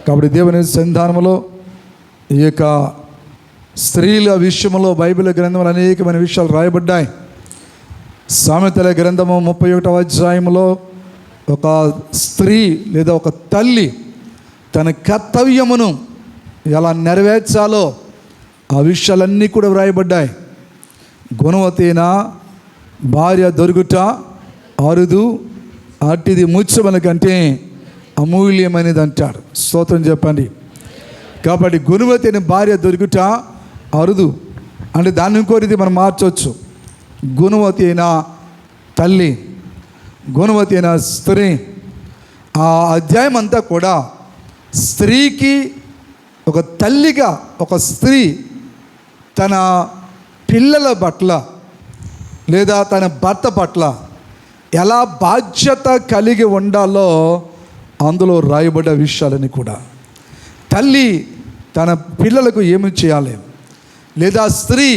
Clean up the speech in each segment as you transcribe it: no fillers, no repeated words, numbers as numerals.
కాబట్టి దేవుని సంధానంలో ఈ యొక్క స్త్రీల విషయంలో బైబిల్ గ్రంథంలో అనేకమైన విషయాలు రాయబడ్డాయి. సామెతల గ్రంథము 31వ అధ్యాయంలో ఒక స్త్రీ లేదా ఒక తల్లి తన కర్తవ్యమును ఎలా నెరవేర్చాలో ఆ విషయాలన్నీ కూడా వ్రాయబడ్డాయి. గుణవతైన భార్య దొరుకుట అరుదు, అట్టిది ముత్యముల కంటే అమూల్యమైనది అంటాడు. స్తోత్రం చెప్పండి. కాబట్టి గుణవతైన భార్య దొరుకుట అరుదు అంటే దాన్ని కోరిది మనం మార్చవచ్చు. గుణవతి అయిన తల్లి, గుణవతి అయిన స్త్రీ. ఆ అధ్యాయం అంతా కూడా స్త్రీకి ఒక తల్లిగా ఒక స్త్రీ తన పిల్లల పట్ల లేదా తన భర్త పట్ల ఎలా బాధ్యత కలిగి ఉండాలో అందులో రాయబడ్డ విషయాలని కూడా, తల్లి తన పిల్లలకు ఏమి చేయాలి, లేదా స్త్రీ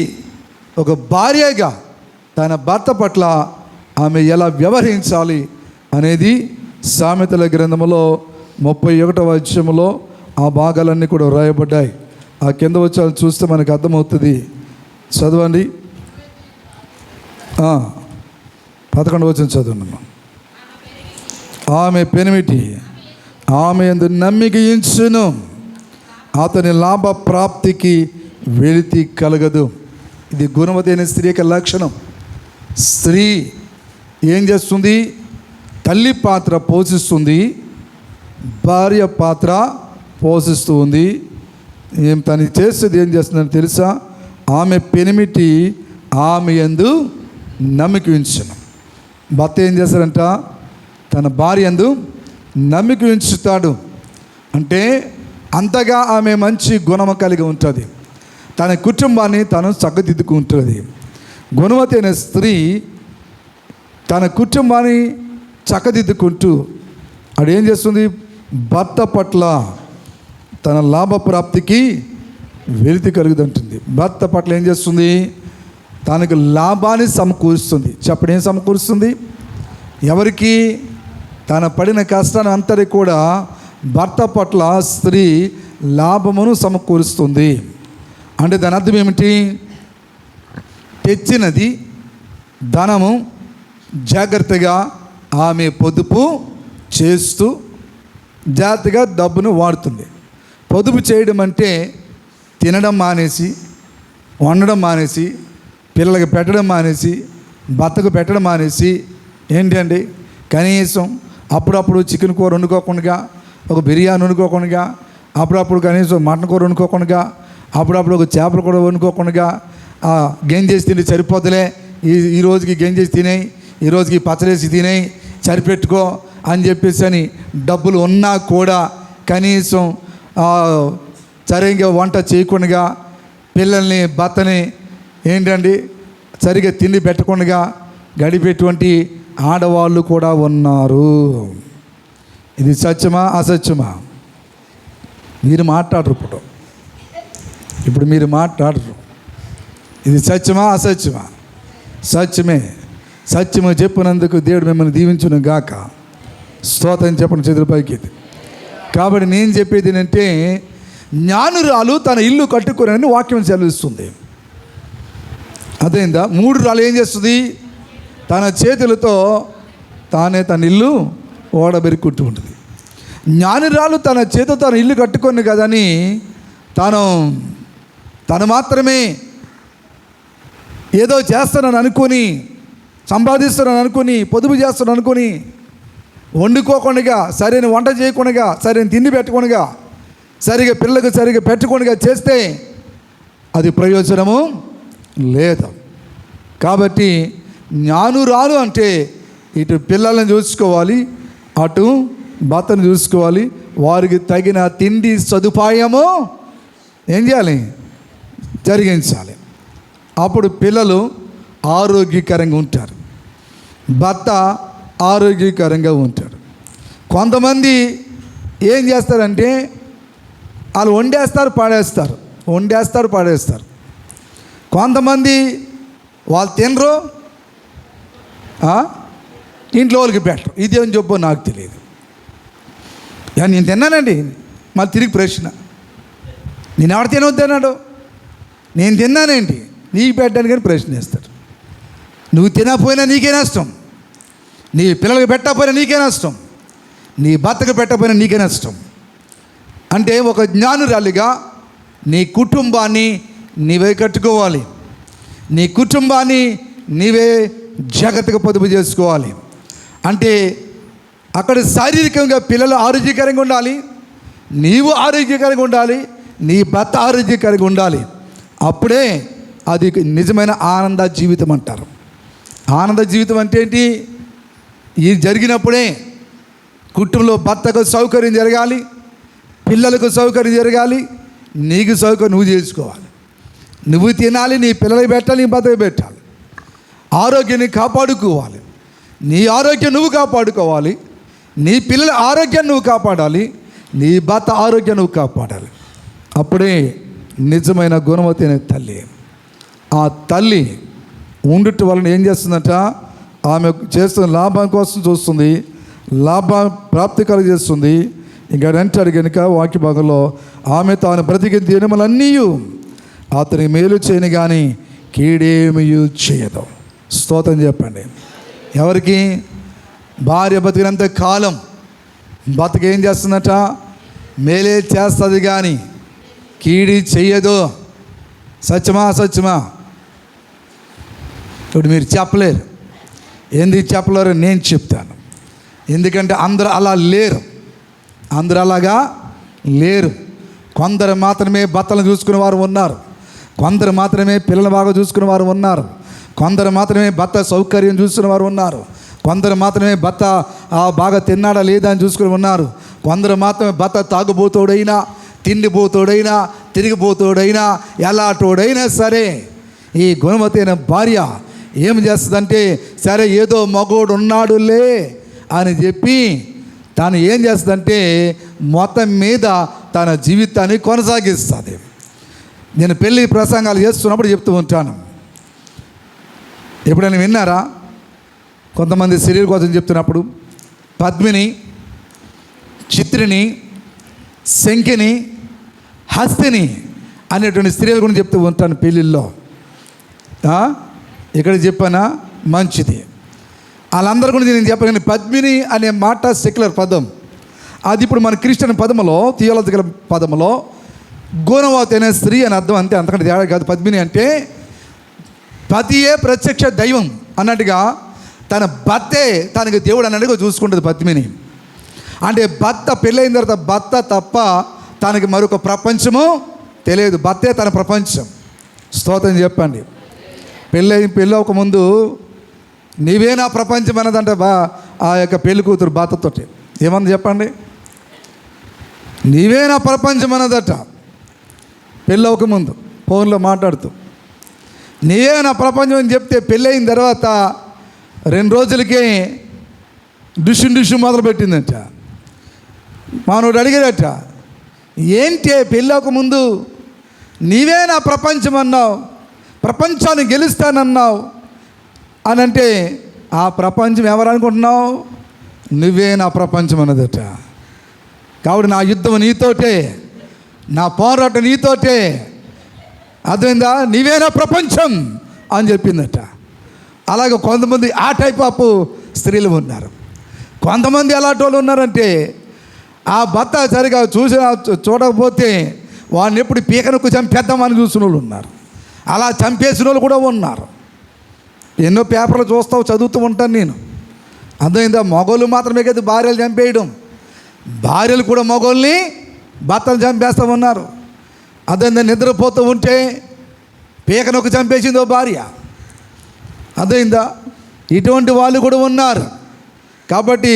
ఒక భార్యగా తన భర్త పట్ల ఆమె ఎలా వ్యవహరించాలి అనేది సామెతల గ్రంథంలో 31వ అధ్యాయంలో ఆ భాగాలన్నీ కూడా రాయబడ్డాయి. ఆ కింద వచ్చి చూస్తే మనకు అర్థమవుతుంది. చదవండి. 11వ వచనం చదవండి. ఆమె పెనిమిటి ఆమె యందు నమ్మిక ఉంచును, అతని లాభ ప్రాప్తికి వెలితి కలగదు. ఇది గుణవతి అయిన స్త్రీ యొక్క లక్షణం. స్త్రీ ఏం చేస్తుంది? తల్లి పాత్ర పోషిస్తుంది, భార్య పాత్ర పోషిస్తూ ఉంది. తను చేసేది ఏం చేస్తుందని తెలుసా? ఆమె పెనిమిటి ఆమె యందు నమ్మిక ఉంచును. భర్త ఏం చేస్తాడంట? తన భార్య యందు నమ్మిక ఉంచుతాడు. అంటే అంతగా ఆమె మంచి గుణము కలిగి ఉంటుంది, తన కుటుంబాన్ని తను చక్కదిద్దుకుంటుంది. గుణవతి అయిన స్త్రీ తన కుటుంబాన్ని చక్కదిద్దుకుంటూ అదేం చేస్తుంది? భర్త పట్ల తన లాభప్రాప్తికి వెలితి కలుగుతుంటుంది. భర్త పట్ల ఏం చేస్తుంది? తనకు లాభాన్ని సమకూరుస్తుంది. చెప్పడం ఏం సమకూరుస్తుంది? ఎవరికి? తన పడిన కష్టాన్ని అంతటి కూడా భర్త పట్ల స్త్రీ లాభమును సమకూరుస్తుంది. అంటే దాని అర్థం ఏమిటి? తెచ్చినది ధనము జాగ్రత్తగా ఆమె పొదుపు చేస్తూ జాగ్రత్తగా డబ్బును వాడుతుంది. పొదుపు చేయడం అంటే తినడం మానేసి, వండడం మానేసి, పిల్లలకి పెట్టడం మానేసి, భర్తకు పెట్టడం మానేసి, ఏంటండి కనీసం అప్పుడప్పుడు చికెన్ కూర వండుకోకుండా, ఒక బిర్యానీ వండుకోకుండా, అప్పుడప్పుడు కనీసం మటన్ కూర వండుకోకుండా, అప్పుడప్పుడు ఒక చేపల కూర వండుకోకుండా, గెంజేసి తిని సరిపోతులే, ఈ రోజుకి గెంజేసి తినేయి, ఈ రోజుకి పచ్చడేసి తినేయి, సరిపెట్టుకో అని చెప్పేసి అని డబ్బులు ఉన్నా కూడా కనీసం సరిగ్గా వంట చేయకుండా, పిల్లల్ని భర్తని ఏంటండి సరిగ్గా తిండి పెట్టకుండా గడిపేటువంటి ఆడవాళ్ళు కూడా ఉన్నారు. ఇది సత్యమా అసత్యమా? మీరు మాట్లాడరు. ఇప్పుడు మీరు మాట్లాడరు. ఇది సత్యమా అసత్యమా? సత్యమే. సత్యము చెప్పినందుకు దేవుడు మిమ్మల్ని దీవించును గాక. స్తోత్రం చెప్పండి చేతుల పైకి. కాబట్టి నేను చెప్పేది ఏంటంటే, జ్ఞానురాలు తన ఇల్లు కట్టుకోరని వాక్యం సెలవిస్తుంది. అదేందా? 3 రాళ్ళు ఏం చేస్తుంది? తన చేతులతో తానే తన ఇల్లు ఓడబెరుక్కుంటూ ఉంటుంది. జ్ఞానురాలు తన చేతితో తన ఇల్లు కట్టుకొని కదని తను మాత్రమే ఏదో చేస్తానని అనుకొని, సంపాదిస్తానని అనుకొని, పొదుపు చేస్తానని అనుకొని, వండుకోకుండా, సరైన వంట చేయకుండా, సరైన తిండి పెట్టకుండా, సరిగా పిల్లలకు సరిగా పెట్టకుండా చేస్తే అది ప్రయోజనము లేదు. కాబట్టి జ్ఞానురాలు అంటే ఇటు పిల్లలను చూసుకోవాలి, అటు భర్తను చూసుకోవాలి, వారికి తగిన తిండి సదుపాయము ఏం చేయాలి? జరిగించాలి. అప్పుడు పిల్లలు ఆరోగ్యకరంగా ఉంటారు, భర్త ఆరోగ్యకరంగా ఉంటాడు. కొంతమంది ఏం చేస్తారంటే వాళ్ళు వండేస్తారు పాడేస్తారు. కొంతమంది వాళ్ళు తినరు, ఇంట్లో వాళ్ళకి పెట్టరు. ఇదేం చెప్పో నాకు తెలియదు. నేను తిన్నానండి, మళ్ళీ తిరిగి ప్రశ్న, నేను ఎవరు తినొద్దన్నాడు? నేను తిన్నానేంటి? నీకు పెట్టడానికి కానీ ప్రశ్న వేస్తాడు. నువ్వు తినకపోయినా నీకే నష్టం, నీ పిల్లలకు పెట్టకపోయినా నీకే నష్టం, నీ భర్తకు పెట్టకపోయినా నీకే నష్టం. అంటే ఒక జ్ఞానురాలిగా నీ కుటుంబాన్ని నీవే కట్టుకోవాలి, నీ కుటుంబాన్ని నీవే జాగ్రత్తగా పొదుపు చేసుకోవాలి. అంటే అక్కడ శారీరకంగా పిల్లలు ఆరోగ్యకరంగా ఉండాలి, నీవు ఆరోగ్యకరంగా ఉండాలి, నీ భర్త ఆరోగ్యకరంగా ఉండాలి. అప్పుడే అది నిజమైన ఆనంద జీవితం అంటారు. ఆనంద జీవితం అంటే ఏంటి? ఇది జరిగినప్పుడే కుటుంబంలో భర్తకు సౌకర్యం జరగాలి, పిల్లలకు సౌకర్యం జరగాలి, నీకు సౌకర్యం నువ్వు చేసుకోవాలి, నువ్వు తినాలి, నీ పిల్లలకి పెట్టాలి, నీ భర్తకు పెట్టాలి, ఆరోగ్యాన్ని కాపాడుకోవాలి, నీ ఆరోగ్యం నువ్వు కాపాడుకోవాలి, నీ పిల్లల ఆరోగ్యాన్ని నువ్వు కాపాడాలి, నీ భర్త ఆరోగ్యం నువ్వు కాపాడాలి. అప్పుడే నిజమైన గుణవతి అనే తల్లి. ఆ తల్లి ఉండుట వలన ఏం చేస్తుందంట? ఆమె చేస్తున్న లాభం కోసం చూస్తుంది, లాభం ప్రాప్తి కలుగజేస్తుంది. ఇంకా అంటాడు కనుక వాక్య భాగంలో, ఆమె తాను బ్రతికి దినములన్నీ అతనికి మేలు చేయని కానీ కీడేమీ చేయదు. స్తోత్రం చెప్పండి. ఎవరికి? భార్య బతికినంత కాలం బతికేం చేస్తుందట? మేలే చేస్తుంది కానీ కీడి చెయ్యదు. సత్యమా అసత్యమా? ఇప్పుడు మీరు చెప్పలేరు. ఎందుకు చెప్పలేరు? నేను చెప్తాను. ఎందుకంటే అందరూ అలా లేరు, అందరూ అలాగా లేరు. కొందరు మాత్రమే భర్తలను చూసుకునే వారు ఉన్నారు, కొందరు మాత్రమే పిల్లలు బాగా చూసుకునే వారు ఉన్నారు, కొందరు మాత్రమే భర్త సౌకర్యం చూసుకునే వారు ఉన్నారు, కొందరు మాత్రమే భర్త బాగా తిన్నాడా లేదా అని చూసుకుని ఉన్నారు, కొందరు మాత్రమే భర్త తాగుబోతోడైనా, తిండిపోతోడైనా, తిరిగిపోతోడైనా, ఎలాంటోడైనా సరే ఈ గుణవతి అయిన భార్య ఏం చేస్తుందంటే, సరే ఏదో మగోడు ఉన్నాడులే అని చెప్పి తాను ఏం చేస్తుందంటే మొత్తం మీద తన జీవితాన్ని కొనసాగిస్తుంది. నేను పెళ్ళి ప్రసంగాలు చేస్తున్నప్పుడు చెప్తూ ఉంటాను. ఎప్పుడైనా విన్నారా? కొంతమంది శరీర కోసం చెప్తున్నప్పుడు పద్మిని, చిత్రిని, శంఖిని, హస్తిని అనేటువంటి స్త్రీల గురించి చెప్తూ ఉంటాను పెళ్ళిళ్ళలో. ఇక్కడ చెప్పానా? మంచిది. వాళ్ళందరి గురించి నేను చెప్పాను. పద్మిని అనే మాట సెక్యులర్ పదం, అది ఇప్పుడు మన క్రిస్టియన్ పదములో, థియాలజికల్ పదములో గుణవతి అనే స్త్రీ అని అర్థం, అంతే, అంతకంటే తేడా కాదు. పద్మిని అంటే పతియే ప్రత్యక్ష దైవం అన్నట్టుగా తన భర్తే తనకి దేవుడు అన్నట్టుగా చూసుకుంటుంది పద్మిని. అంటే భర్త పెళ్ళైన తర్వాత భర్త తప్ప తనకి మరొక ప్రపంచము తెలియదు, భర్తే తన ప్రపంచం. స్తోత్రం చెప్పండి. పెళ్ళి ఒక ముందు నీవే నా ప్రపంచం అన్నదంటే ఆ యొక్క పెళ్లి కూతురు భర్తతోటి ఏమన్నా చెప్పండి, నీవే నా ప్రపంచం అన్నదట. పెళ్ళి అవ్వక ముందు ఫోన్లో మాట్లాడుతూ నీవే నా ప్రపంచం అని చెప్తే, పెళ్ళయిన తర్వాత 2 రోజులకే డిషు మొదలుపెట్టిందంట. మానవుడు అడిగాడట, ఏంటి పెళ్ళి అవ్వక ముందు నీవే నా ప్రపంచం అన్నావు, ప్రపంచాన్ని గెలుస్తానన్నావు అని అంటే, ఆ ప్రపంచం ఎవరు అనుకుంటున్నావు? నువ్వే నా ప్రపంచం అన్నదట. కాబట్టి నా యుద్ధం నీతోటే, నా పోరాటం నీతోటే, అర్థమైందా? నీవే నా ప్రపంచం అని చెప్పిందట. అలాగే కొంతమంది ఆ టైప్ ఆఫ్ స్త్రీలు ఉన్నారు. కొంతమంది ఎలాంటి వాళ్ళు ఉన్నారంటే, ఆ భర్త సరిగా చూడకపోతే వాడిని ఎప్పుడు పీకనొక్కు చంపేద్దామని చూసిన వాళ్ళు ఉన్నారు, అలా చంపేసిన వాళ్ళు కూడా ఉన్నారు. ఎన్నో పేపర్లు చూస్తావు, చదువుతూ ఉంటాను నేను. అర్థమైందా? మగోళ్ళు మాత్రమే కదా భార్యలు చంపేయడం, భార్యలు కూడా మగోళ్ళని భర్తలు చంపేస్తూ ఉన్నారు. అర్థమైందా? నిద్రపోతూ ఉంటే పీకనొక్కు చంపేసిందో భార్య. అర్థమైందా? ఇటువంటి వాళ్ళు కూడా ఉన్నారు. కాబట్టి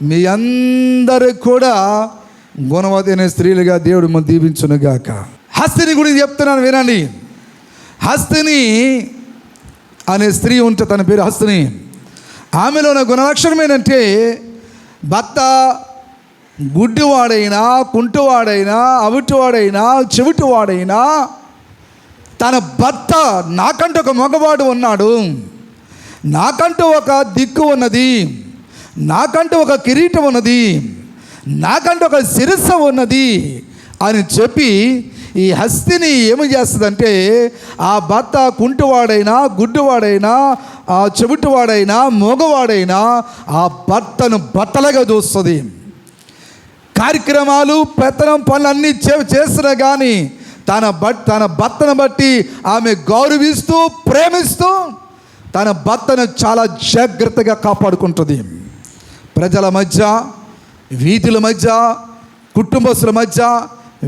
మీ అందరికి కూడా గుణవతి అనే స్త్రీలుగా దేవుడు మనం దీవించునుగాక. హస్తిని గురించి చెప్తున్నాను వినండి. హస్తిని అనే స్త్రీ ఉంటే, తన పేరు హస్తిని. ఆమెలో ఉన్న గుణలక్షణం ఏంటంటే, భర్త గుడ్డివాడైనా, కుంటివాడైనా, అవిటివాడైనా, చెవిటివాడైనా, తన భర్త నాకంటూ ఒక మగవాడు ఉన్నాడు, నాకంటూ ఒక దిక్కు ఉన్నది, నాకంటూ ఒక కిరీటం ఉన్నది, నాకంటే ఒక శిరస్సు ఉన్నది అని చెప్పి ఈ హస్తిని ఏమి చేస్తుందంటే, ఆ భర్త కుంటివాడైనా, గుడ్డివాడైనా, ఆ చెవిటివాడైనా, మగవాడైనా ఆ భర్తను బట్టలుగా చూస్తుంది. కార్యక్రమాలు పెత్తనం పనులు అన్నీ చేస్తున్నా కానీ తన భర్తను బట్టి ఆమె గౌరవిస్తూ ప్రేమిస్తూ తన భర్తను చాలా జాగ్రత్తగా కాపాడుకుంటుంది. ప్రజల మధ్య, వీధుల మధ్య, కుటుంబస్తుల మధ్య,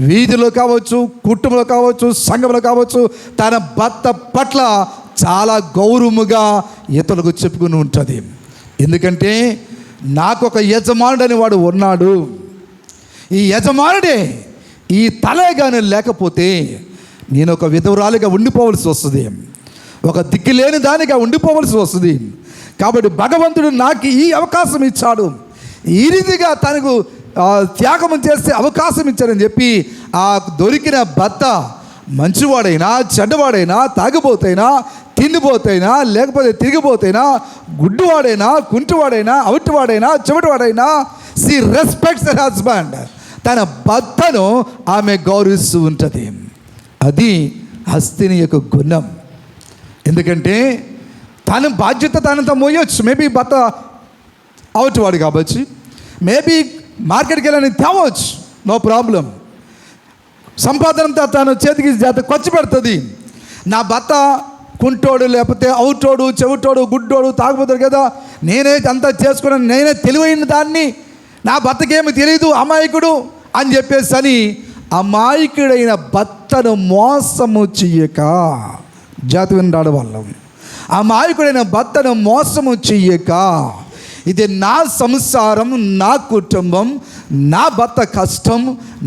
వీధిలో కావచ్చు, కుటుంబంలో కావచ్చు, సంఘంలో కావచ్చు, తన భర్త పట్ల చాలా గౌరవముగా ఇతరులకు చెప్పుకుని ఉంటుంది. ఎందుకంటే నాకు ఒక యజమానుడు అని వాడు ఉన్నాడు. ఈ యజమానుడే ఈ తలే కానీ లేకపోతే నేను ఒక విధవరాలిగా ఉండిపోవలసి వస్తుంది, ఒక దిక్కులేని దానిగా ఉండిపోవలసి వస్తుంది. కాబట్టి భగవంతుడు నాకు ఈ అవకాశం ఇచ్చాడు, ఈ రీతిగా తనకు త్యాగం చేస్తే అవకాశం ఇచ్చారని చెప్పి ఆ దొరికిన భర్త మంచివాడైనా, చెడ్డవాడైనా, తాగిపోతైనా, తిండిపోతైనా, లేకపోతే తిరిగిపోతైనా, గుడ్డివాడైనా, కుంటివాడైనా, అవిటివాడైనా, చెవిటివాడైనా, షీ రెస్పెక్ట్స్ హర్ హస్బెండ్. తన భర్తను ఆమె గౌరవిస్తూ ఉంటుంది. అది హస్తిని యొక్క గుణం. ఎందుకంటే తన బాధ్యత తనంతా మోయొచ్చు. మేబీ భర్త అవుట్వాడు కావచ్చు, మేబీ మార్కెట్కి వెళ్ళని తేవచ్చు, నో ప్రాబ్లం. సంపాదనంతా తను చేతికి ఖర్చు పెడుతుంది. నా భర్త కుంటోడు, లేకపోతే అవుటోడు, చెవిటోడు, గుడ్డోడు, తాగుపోతాడు కదా, నేనే అంతా చేసుకున్నాను, నేనే తెలివైన దాన్ని, నా భర్తకేమి తెలియదు, అమాయకుడు అని చెప్పేసి అని అమాయకుడైన భర్తను మోసము చెయ్యక, జాతి విన్నాడు వాళ్ళం, అమాయకుడైన భర్తను మోసము చెయ్యక, ఇది నా సంసారం, నా కుటుంబం, నా భర్త కష్టం,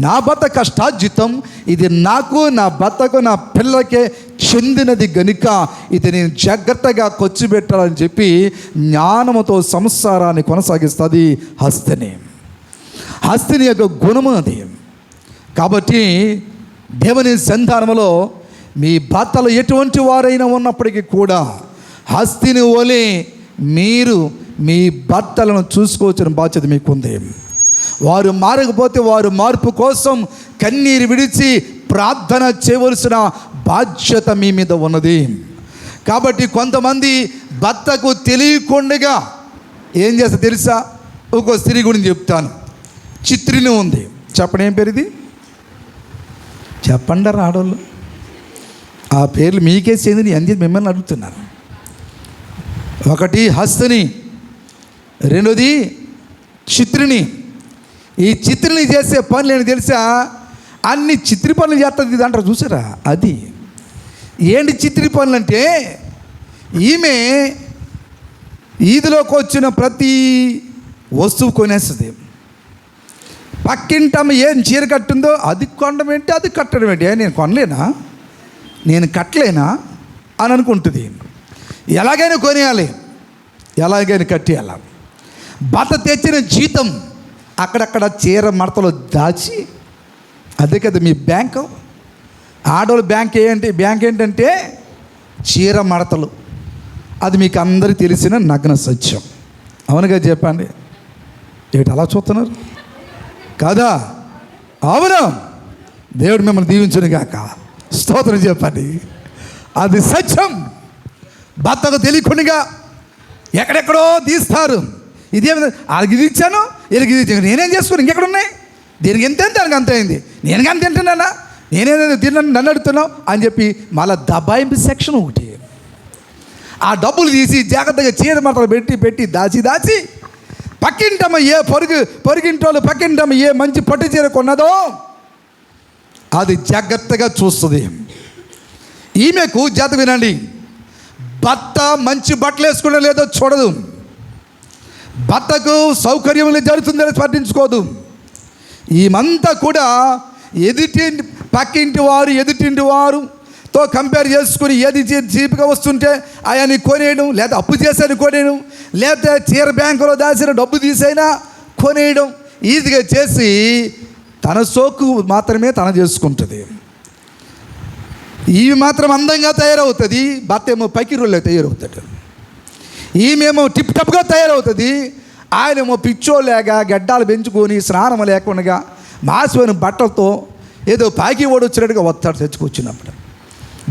నా భర్త కష్టార్జితం, ఇది నాకు, నా భర్తకు, నా పిల్లలకే చెందినది గనుక ఇది నేను జాగ్రత్తగా ఖర్చు పెట్టాలని చెప్పి జ్ఞానముతో సంసారాన్ని కొనసాగిస్తుంది హస్తిని. హస్తిని యొక్క గుణము అది. కాబట్టి దేవుని సంతానములో మీ భర్తలు ఎటువంటి వారైనా ఉన్నప్పటికీ కూడా హస్తిని వలె మీరు మీ భర్తలను చూసుకోవచ్చిన బాధ్యత మీకుంది. వారు మారకపోతే వారు మార్పు కోసం కన్నీరు విడిచి ప్రార్థన చేయవలసిన బాధ్యత మీ మీద ఉన్నది. కాబట్టి కొంతమంది భర్తకు తెలియకుండా ఏం చేస్తా తెలుసా? ఒక స్త్రీ గురించి చెప్తాను. చిత్రిని ఉంది, చెప్పండి ఏం పేరు ఇది? చెప్పండి ఆడవాళ్ళు, ఆ పేర్లు మీకే చెందిన అంది మిమ్మల్ని అడుగుతున్నాను. ఒకటి హస్తిని, రెండోది చిత్రిని. ఈ చిత్రిని చేసే పనులు ఏంటి తెలుసా? అన్ని చిత్రి పనులు చేస్తుంది అంటారు చూసారా, అది ఏంటి చిత్రి పనులు అంటే, ఈమె ఈదిలోకి వచ్చిన ప్రతి వస్తువు కొనేస్తుంది. పక్కింటమ్మ ఏం చీర కట్టిందో అది కొనడం ఏంటి, అది కట్టడం ఏంటి, నేను కొనలేనా, నేను కట్టలేనా అని అనుకుంటుంది. ఎలాగైనా కొనేయాలి, ఎలాగైనా కట్టేయాలి. భర్త తెచ్చిన జీతం అక్కడక్కడ చీర మడతలో దాచి, అదే కదా మీ బ్యాంకు. ఆడవాళ్ళ బ్యాంక్ ఏంటంటే చీర మడతలు. అది మీకు అందరికీ తెలిసిన నగ్న సత్యం. అవునుగా చెప్పండి, ఏమిటి అలా చూస్తున్నారు కదా? అవును, దేవుడు మిమ్మల్ని దీవించును గాక, స్తోత్రం చెప్పండి. అది సత్యం. భర్తకు తెలియకుండా ఎక్కడెక్కడో తీస్తారు. ఇదేమి వాళ్ళకి ఇది ఇచ్చాను, వీళ్ళకి ఇది ఇచ్చాను, నేనేం చేసుకుని ఇంకెక్కడ ఉన్నాయి, దీనికి ఎంత దానికి అంత అయింది, నేను కానీ తింటున్నానా, నేనేదో తిన్నాను, నన్ను అడుగుతున్నావు అని చెప్పి మళ్ళీ దబాయింపు సెక్షన్ ఒకటి. ఆ డబ్బులు తీసి జాగ్రత్తగా చీర మటలు పెట్టి దాచి పక్కింటమ్మ ఏ పొరుగింటోళ్ళు పక్కింటమ్మ ఏ మంచి పట్టు చీర కొన్నదో అది జాగ్రత్తగా చూస్తుంది. ఈమెకు జాత వినండి, భర్త మంచి బట్టలు వేసుకునే లేదో చూడదు, భర్తకు సౌకర్యం జరుగుతుందని పట్టించుకోదు. ఈమంతా కూడా పక్కింటి వారు ఎదుటింటి వారుతో కంపేర్ చేసుకుని ఏది చీప్గా వస్తుంటే ఆయన్ని కొనేయడం, లేదా అప్పు చేసైనా కొనేయడం, లేదా చీర బ్యాంకులో దాచిన డబ్బు తీసైనా కొనేయడం, ఈజీగా చేసి తన సోకు మాత్రమే తన చేసుకుంటుంది. ఈమె మాత్రం అందంగా తయారవుతుంది, భర్త ఏమో పైకి రోళ్ళే తయారవుతాడు. ఈమెమో టిప్ టాప్గా తయారవుతుంది, ఆయనేమో పిచ్చోలేక గడ్డాలు పెంచుకొని స్నానం లేకుండా మాసిపోయిన బట్టలతో ఏదో పాకి ఓడి వచ్చినట్టుగా వస్తాడు తెచ్చుకొచ్చినప్పుడు.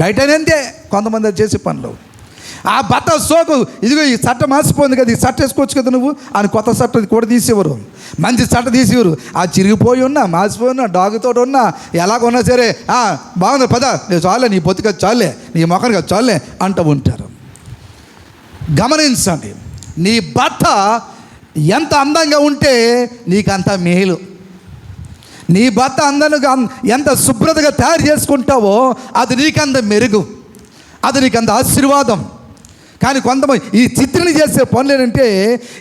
బయటనంతే కొంతమంది అది చేసే పనులు. ఆ బట్ట సోకు, ఇదిగో ఈ చట్ట మాసిపోయింది కదా, ఈ చట్ట వేసుకోవచ్చు కదా నువ్వు అని కొత్త చట్ట కూడా తీసేవారు, మంచి చట్ట తీసేవారు. ఆ చిరిగిపోయి ఉన్నా, మాసిపోయి ఉన్నా, డాగుతో ఉన్నా, ఎలాగొన్నా సరే బాగుంది పద, నేను చాలే, నీ పొత్తుగా చాలే, నీ మొక్కగా చాలే అంటూ ఉంటారు. గమనించండి, నీ బట్ట ఎంత అందంగా ఉంటే నీకంత మేలు. నీ భర్త అందంగా ఎంత శుభ్రతగా తయారు చేసుకుంటావో అది నీకంత మెరుగు, అది నీకంత ఆశీర్వాదం. కానీ కొంతమంది ఈ చిత్రని చేసే పనులు ఏంటంటే,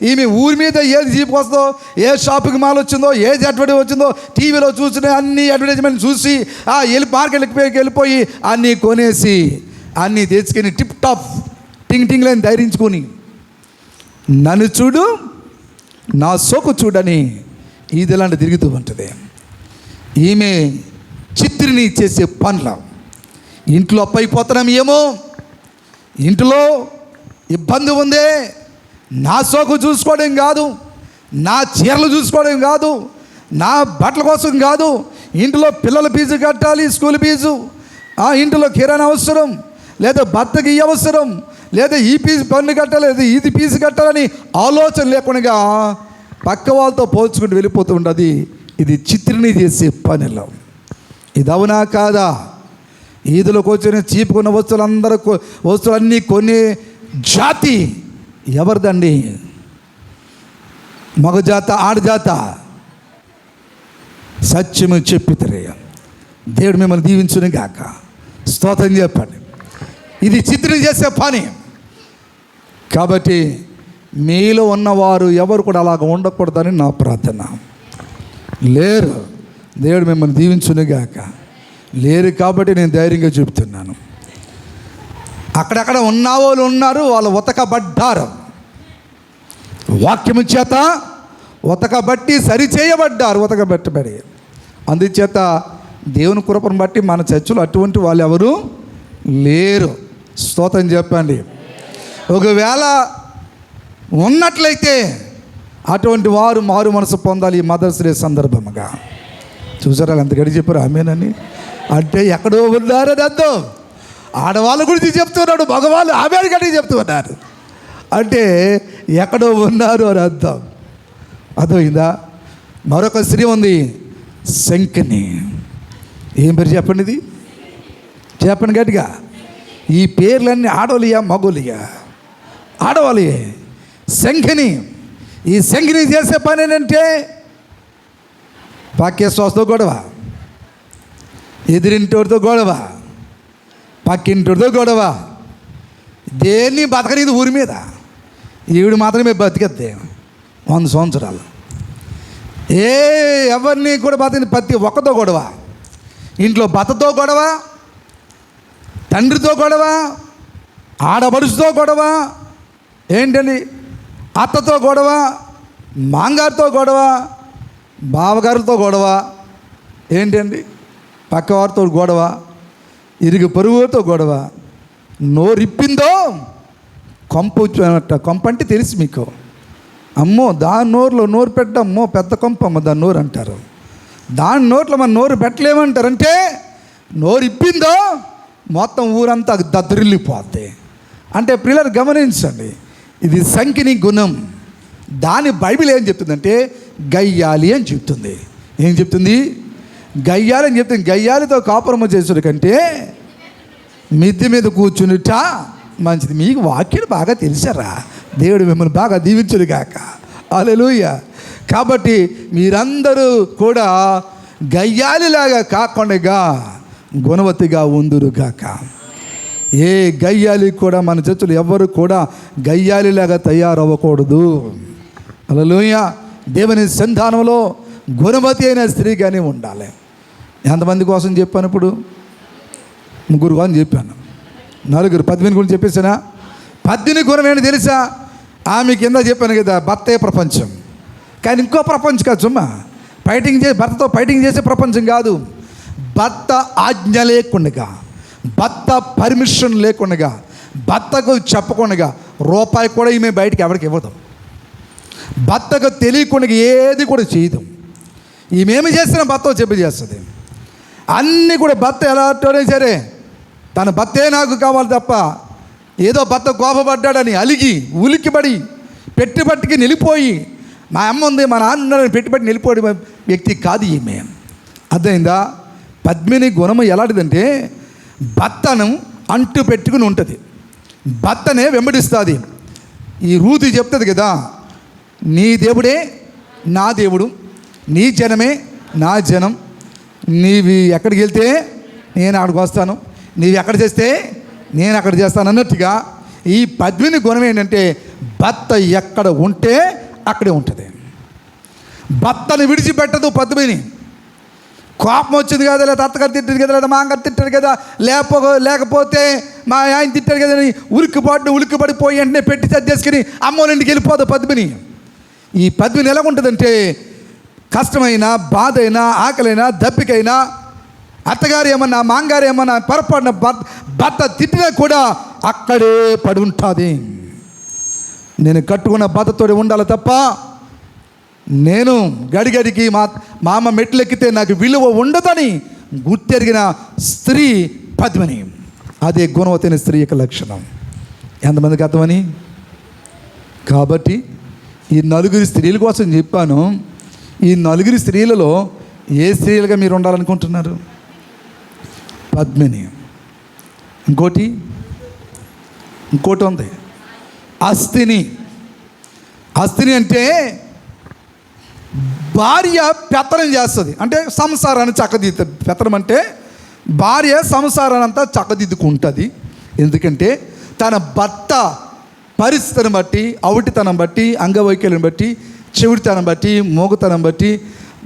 ఈమె ఊరి మీద ఏది జీపు వస్తుందో, ఏ షాపింగ్ మాల్ వచ్చిందో, ఏది అడ్వర్టైజ్ వచ్చిందో, టీవీలో చూసిన అన్ని అడ్వర్టైజ్మెంట్ చూసి మార్కెట్కి వెళ్ళిపోయి అన్నీ కొనేసి అన్నీ తెచ్చుకొని టిప్ టాప్ టింగ్ టింగ్ లేని ధైర్యించుకొని నన్ను చూడు, నా సోకు చూడని ఇదిలాంటి తిరుగుతూ ఉంటుంది. ఈమె చిత్రిని చేసే పనులు. ఇంట్లో అప్పైపోతున్నాం ఏమో, ఇంట్లో ఇబ్బంది ఉందే, నా సోకు చూసుకోవడం కాదు, నా చీరలు చూసుకోవడం కాదు, నా బట్టల కోసం కాదు, ఇంట్లో పిల్లల ఫీజు కట్టాలి, స్కూల్ ఫీజు, ఇంట్లో కిరాణా అవసరం, లేదా భర్తకి ఈ అవసరం, లేదా ఈ ఫీజు పన్ను కట్టాలి, లేదా ఇది ఫీజు కట్టాలని ఆలోచన లేకుండా పక్క వాళ్ళతో పోల్చుకుంటూ వెళ్ళిపోతూ ఉంటుంది. ఇది చిత్రిని చేసే పనిలో. ఇది అవునా కాదా? ఈదులోకి వచ్చిన చీపుకున్న వస్తువులన్నీ కొనే జాతి ఎవరిదండి? మగ జాత, ఆడజాత? సత్యము చెప్పితే దేవుడు మిమ్మల్ని దీవించును గాక. స్తోత్రం చెప్పండి. ఇది చిత్రం చేసే పని. కాబట్టి మీలో ఉన్నవారు ఎవరు కూడా అలాగ ఉండకూడదని నా ప్రార్థన. లేరు, దేవుడు మిమ్మల్ని దీవించును గాక. లేరు కాబట్టి నేను ధైర్యంగా చెప్తున్నాను. అక్కడక్కడ ఉన్నవాళ్ళు ఉన్నారు, వాళ్ళు ఉతకబడ్డారు, వాక్యము చేత ఉతకబట్టి సరిచేయబడ్డారు, ఉతకబెట్టబడి. అందుచేత దేవుని కృపను బట్టి మన చర్చలు అటువంటి వాళ్ళు ఎవరు లేరు. స్తోత్రం చెప్పండి. ఒకవేళ ఉన్నట్లయితే అటువంటి వారు మారు మనసు పొందాలి. ఈ మదర్స్ డే సందర్భంగా చూసారా ఎంత గడి చెప్పారు ఆమెనని. అంటే ఎక్కడో ఉన్నారని అర్థం. ఆడవాళ్ళ గురించి చెప్తున్నాడు, మగవాళ్ళు ఆమె గడి చెప్తున్నారు. అంటే ఎక్కడో ఉన్నారు అని అర్థం. అర్థమైందా? మరొక స్త్రీ ఉంది, శంఖని. ఏం పేరు చెప్పండి? ఇది చెప్పండి గట్టిగా. ఈ పేర్లన్నీ ఆడవాళ్ళియా మగోళ్ళియా? ఆడవాళ్ళే. శంఖని. ఈ శంఖని చేసే పని ఏంటంటే పాకేశ్వాసతో గొడవ, ఎదిరింటోడితో గొడవ, పక్కింటోడితో గొడవ. దేన్ని బతకనిది ఊరి మీద. ఈవిడ మాత్రమే బతికేద్ది 100 సంవత్సరాలు. ఎవరిని కూడా బతికి ప్రతి ఒక్కతో గొడవ. ఇంట్లో భర్తతో గొడవ, తండ్రితో గొడవ, ఆడబడుచుతో గొడవ, ఏంటండి అత్తతో గొడవ, మాంగారితో గొడవ, బావగారితో గొడవ, ఏంటండి పక్కవారితో గొడవ, ఇరుగు పొరుగుతో గొడవ. నోరిప్పిందో కొంప అంటే తెలుసు మీకు. అమ్మో దాని నోరులో నోరు పెట్టమ్మో పెద్ద కొంపమ్మ దాని నోరు అంటారు. దాని నోట్లో మన నోరు పెట్టలేమంటారంటే నోరు ఇప్పిందో మొత్తం ఊరంతా దద్దరిల్లిపోద్ది. అంటే పిల్లలు గమనించండి, ఇది సంకిని గుణం. దాని బైబిల్ ఏం చెప్తుందంటే గయ్యాలి అని చెప్తుంది. ఏం చెప్తుంది? గయ్యాలి అని చెప్తుంది. గయ్యాలితో కాపురము చేసుడు కంటే మిద్దె మీద కూర్చునిట మంచిది. మీకు వాక్యం బాగా తెలిసారా? దేవుడు మిమ్మల్ని బాగా దీవించుడు గాక. హల్లెలూయా. కాబట్టి మీరందరూ కూడా గయ్యాలిలాగా కాకుండా గుణవతిగా ఉందురుగాక. ఏ గయ్యాలి కూడా మన చర్చలు ఎవ్వరు కూడా గయ్యాలిలాగా తయారవ్వకూడదు. హల్లెలూయా. దేవుని సంధానంలో గుణవతి అయిన స్త్రీగానే ఉండాలి. ఎంతమంది కోసం చెప్పాను? ఇప్పుడు 3 కోసం చెప్పాను. 4 పద్మిని గురించి చెప్పేసానా? పద్మిని గుణం ఏంటి తెలుసా? ఆమె కింద చెప్పాను కదా, భర్తే ప్రపంచం. కానీ ఇంకో ప్రపంచం కాదు, సుమ్మా భర్తతో ఫైటింగ్ చేసే ప్రపంచం కాదు. భర్త ఆజ్ఞ లేకుండా, భర్త పర్మిషన్ లేకుండా, భర్తకు చెప్పకుండా రూపాయి కూడా ఈమె బయటికి ఎవరికి ఇవ్వదు. భర్తకు తెలియకుండా ఏది కూడా చేయదు. ఈమెమి చేసినా భర్త చెప్పి చేస్తుంది. అన్నీ కూడా భర్త ఎలాంటోనే సరే తన భర్తే నాకు కావాలి తప్ప ఏదో భర్త కోపపడ్డాడని అలిగి ఉలిక్కిపడి పెట్టుబట్టికి నిలిపోయి మా అమ్మ ఉంది మా నాన్న ఉన్నాడని పెట్టుబట్టి నిలిపోయే వ్యక్తి కాదు ఈమె. అర్థమైందా? పద్మిని గుణము ఎలాంటిదంటే భర్తను అంటు పెట్టుకుని ఉంటుంది, భర్తనే వెంబడిస్తుంది. ఈ రూతు చెప్తుంది కదా, నీ దేవుడే నా దేవుడు, నీ జనమే నా జనం, నీవి ఎక్కడికి వెళ్తే నేను అక్కడికి వస్తాను, నీవి ఎక్కడ చేస్తే నేను అక్కడ చేస్తాను అన్నట్టుగా ఈ పద్మిని గుణం ఏంటంటే భర్త ఎక్కడ ఉంటే అక్కడే ఉంటుంది. భర్తను విడిచిపెట్టదు పద్మిని. కోపం వచ్చింది కదా, లేదా అత్తగారు తిట్టారు కదా, లేదా మామగారు తిట్టారు కదా, లేకపోతే మా ఆయన తిట్టారు కదా అని ఉలిక్కిపడిపోయి వెంటనే పెట్టి సర్దేసుకుని అమ్మోళ్ళింటికి వెళ్ళిపోదు పద్మిని. ఈ పద్మిని ఎలా ఉంటుందంటే కష్టమైనా, బాధ అయినా, ఆకలైనా, దప్పికైనా, అత్తగారు ఏమన్నా మాంగారు ఏమన్నా పొరపాటున భర్త తిట్టినా కూడా అక్కడే పడి ఉంటుంది. నేను కట్టుకున్న భర్తతో ఉండాలి తప్ప నేను గడిగడికి మా అమ్మ మెట్లు ఎక్కితే నాకు విలువ ఉండదని గుర్తెరిగిన స్త్రీ పద్మిని. అదే గుణవతైన స్త్రీ యొక్క లక్షణం. ఎంతమందికి అర్థమని? కాబట్టి ఈ నలుగురి స్త్రీల కోసం చెప్పాను. ఈ నలుగురి స్త్రీలలో ఏ స్త్రీలుగా మీరు ఉండాలనుకుంటున్నారు? పద్మిని. ఇంకోటి ఉంది, అస్థిని. అస్థిని అంటే భార్య పెత్తనం చేస్తుంది, అంటే సంసారాన్ని చక్కదిద్దు. పెత్తనం అంటే భార్య సంసారాన్ని అంతా చక్కదిద్దుకుంటుంది. ఎందుకంటే తన భర్త పరిస్థితిని బట్టి, అవిటితనం బట్టి, అంగవైకల్యం బట్టి, చెవిటితనం బట్టి, మోగుతనం బట్టి,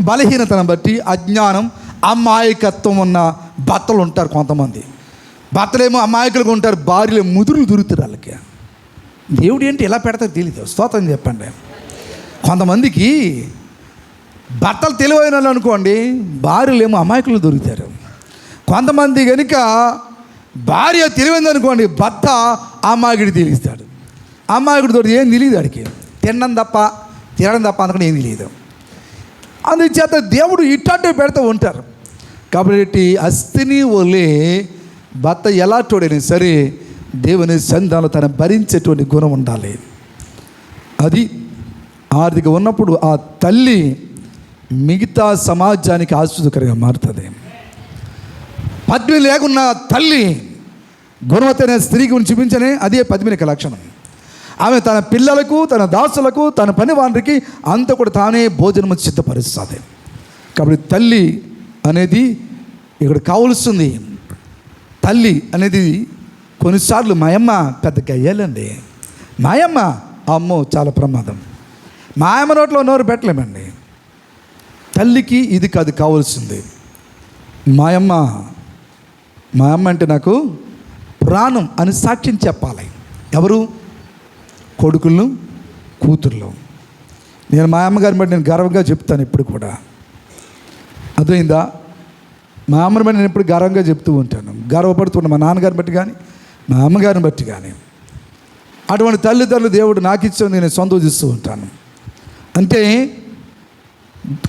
బలహీనతనం బట్టి, అజ్ఞానం, అమాయకత్వం ఉన్న భర్తలు ఉంటారు. కొంతమంది భర్తలేమో అమాయకులుగా ఉంటారు, భార్యలు ముదురులు దొరుకుతారు. వాళ్ళకి దేవుడు ఏంటి ఎలా పెడతారు తెలియదు. స్తోత్రం చెప్పండి. కొంతమందికి భర్తలు తెలివైన వాళ్ళు అనుకోండి, భార్యలేమో అమాయకులు దొరుకుతారు. కొంతమంది కనుక భార్య తెలివైంది అనుకోండి, భర్త అమాయకుడు తెలిస్తాడు. అమాయకుడు తోటి ఏం తెలియదు, వాడికి తినడం తప్ప అందుకని ఏం తెలియదు. అందుచేత దేవుడు ఇట్లాంటివి పెడుతూ ఉంటారు. కాబట్టి అస్థిని వలే భర్త ఎలా తోడైనా సరే దేవుని సంధానం తన భరించేటువంటి గుణం ఉండాలి. అది ఆర్థిక ఉన్నప్పుడు ఆ తల్లి మిగతా సమాజానికి ఆశ్చర్యకరంగా మారుతుంది. పద్మిని లేకున్న తల్లి గుణవతైన స్త్రీ గురించి చూపించనే అదే పద్మిని లక్షణం. ఆమె తన పిల్లలకు, తన దాసులకు, తన పని వారికి అంత కూడా తానే భోజనము సిద్ధపరుస్తుంది. కాబట్టి తల్లి అనేది ఇక్కడ కావలసింది. తల్లి అనేది కొన్నిసార్లు మాయమ్మ పెద్ద గయ్యాలండి. మాయమ్మ అమ్మో చాలా ప్రమాదం. మాయమ్మ నోట్లో నోరు పెట్టలేమండి. తల్లికి ఇది కాదు కావాల్సింది. మాయమ్మ అంటే నాకు ప్రాణం అని సాక్ష్యం చెప్పాలి. ఎవరు? కొడుకులను, కూతుర్లు. నేను మా అమ్మగారిని బట్టి నేను గర్వంగా చెప్తాను ఇప్పుడు కూడా. అర్థమైందా? మా అమ్మని బట్టి నేను ఎప్పుడు గర్వంగా చెప్తూ ఉంటాను, గర్వపడుతున్నాను. మా నాన్నగారిని బట్టి కానీ, మా అమ్మగారిని బట్టి కానీ. అటువంటి తల్లిదండ్రులు దేవుడు నాకు ఇచ్చింది నేను సంతోషిస్తూ ఉంటాను. అంటే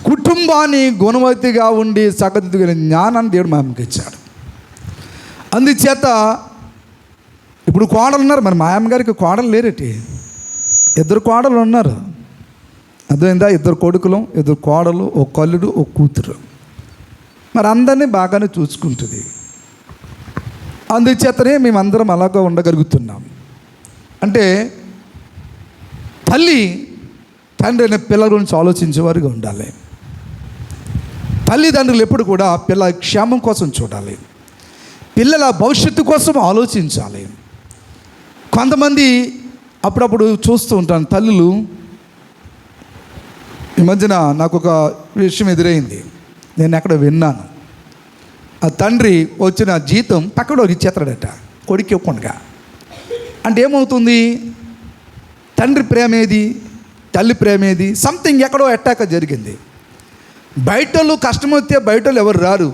కుటుంబాన్ని గుణవతిగా ఉండి చక్కదిద్దుకునే జ్ఞానాన్ని దేవుడు మా అమ్మకి ఇచ్చాడు. అందుచేత ఇప్పుడు కోడలు ఉన్నారు. మరి మా అమ్మగారికి కోడలు లేరేటి, 2 కోడలు ఉన్నారు. అర్థమైందా? 2 కొడుకులు, 2 కోడలు, ఒక కల్లుడు, ఒక కూతురు. మరి అందరినీ బాగానే చూసుకుంటుంది. అందుచేతనే మేమందరం అలాగా ఉండగలుగుతున్నాం. అంటే తల్లి తండ్రి అనే పిల్లల గురించి ఆలోచించేవారుగా ఉండాలి. తల్లిదండ్రులు ఎప్పుడు కూడా పిల్లల క్షేమం కోసం చూడాలి, పిల్లల భవిష్యత్తు కోసం ఆలోచించాలి. కొంతమంది అప్పుడప్పుడు చూస్తూ ఉంటాను తల్లులు. ఈ మధ్యన నాకు ఒక విషయం ఎదురైంది, నేను ఎక్కడ విన్నాను. ఆ తండ్రి వచ్చిన జీతం పక్కడోకి ఇచ్చేస్తాడట కొడుకు ఇవ్వకుండా. అంటే ఏమవుతుంది? తండ్రి ప్రేమేది, తల్లి ప్రేమేది, సంథింగ్ ఎక్కడో అటాక్ జరిగింది. బయటోళ్ళు కష్టం వస్తే బయటోళ్ళు ఎవరు రారు.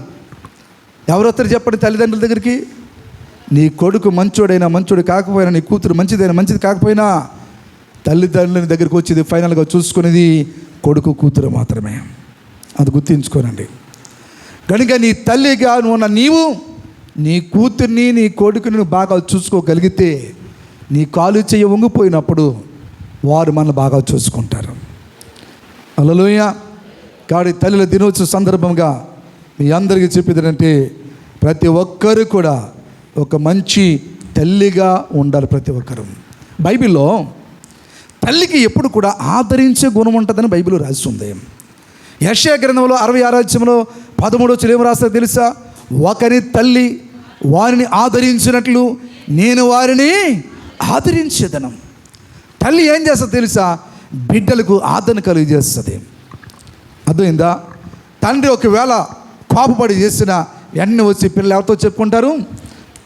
ఎవరు వస్తారు చెప్పండి తల్లిదండ్రుల దగ్గరికి? నీ కొడుకు మంచోడైనా మంచోడు కాకపోయినా, నీ కూతురు మంచిదైనా మంచిది కాకపోయినా తల్లిదండ్రుల దగ్గరికి వచ్చేది ఫైనల్గా చూసుకునేది కొడుకు కూతురు మాత్రమే. అది గుర్తుంచుకోనండి. కనుక నీ తల్లిగా ఉన్న నీవు నీ కూతుర్ని నీ కొడుకుని నువ్వు బాగా చూసుకోగలిగితే నీ కాలు చెయ్యి వంగిపోయినప్పుడు వారు మనల్ని బాగా చూసుకుంటారు. హల్లెలూయా. కాబట్టి తల్లుల దినోత్సవ సందర్భంగా మీ అందరికీ చెప్పేది ప్రతి ఒక్కరు కూడా ఒక మంచి తల్లిగా ఉండాలి. ప్రతి ఒక్కరు. బైబిల్లో తల్లికి ఎప్పుడు కూడా ఆదరించే గుణం ఉంటుందని బైబిల్ రాసి ఉంది. యెషయా గ్రంథంలో 66వ అధ్యాయంలో 13వ వచనం ఏం రాస్తారో తెలుసా? ఒకరి తల్లి వారిని ఆదరించినట్లు నేను వారిని ఆదరించేదను. తల్లి ఏం చేస్తుందో తెలుసా? బిడ్డలకు ఆదరణ కలిగజేస్తుంది. అర్థమైందా? తండ్రి ఒకవేళ కోపపడి చేసిన వెంటనే వచ్చి పిల్లలు ఎవరితో చెప్పుకుంటారు?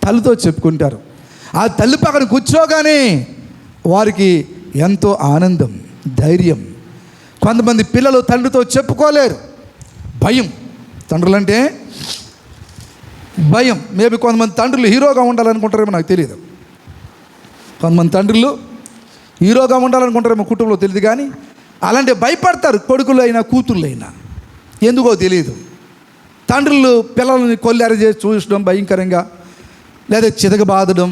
తల్లితో చెప్పుకుంటారు. ఆ తల్లి పక్కన కూర్చోగానే వారికి ఎంతో ఆనందం, ధైర్యం. కొంతమంది పిల్లలు తండ్రితో చెప్పుకోలేరు, భయం. తండ్రులంటే భయం. మేబీ కొంతమంది తండ్రులు హీరోగా ఉండాలనుకుంటారేమో, నాకు తెలియదు. కొంతమంది తండ్రులు హీరోగా ఉండాలనుకుంటారేమో కుటుంబంలో, తెలియదు. కానీ అలాంటి భయపడతారు కొడుకులు అయినా కూతుళ్ళు అయినా, ఎందుకో తెలియదు. తండ్రులు పిల్లల్ని కొల్లారి చేసి చూసడం భయంకరంగా, లేదా చితకబాదడం,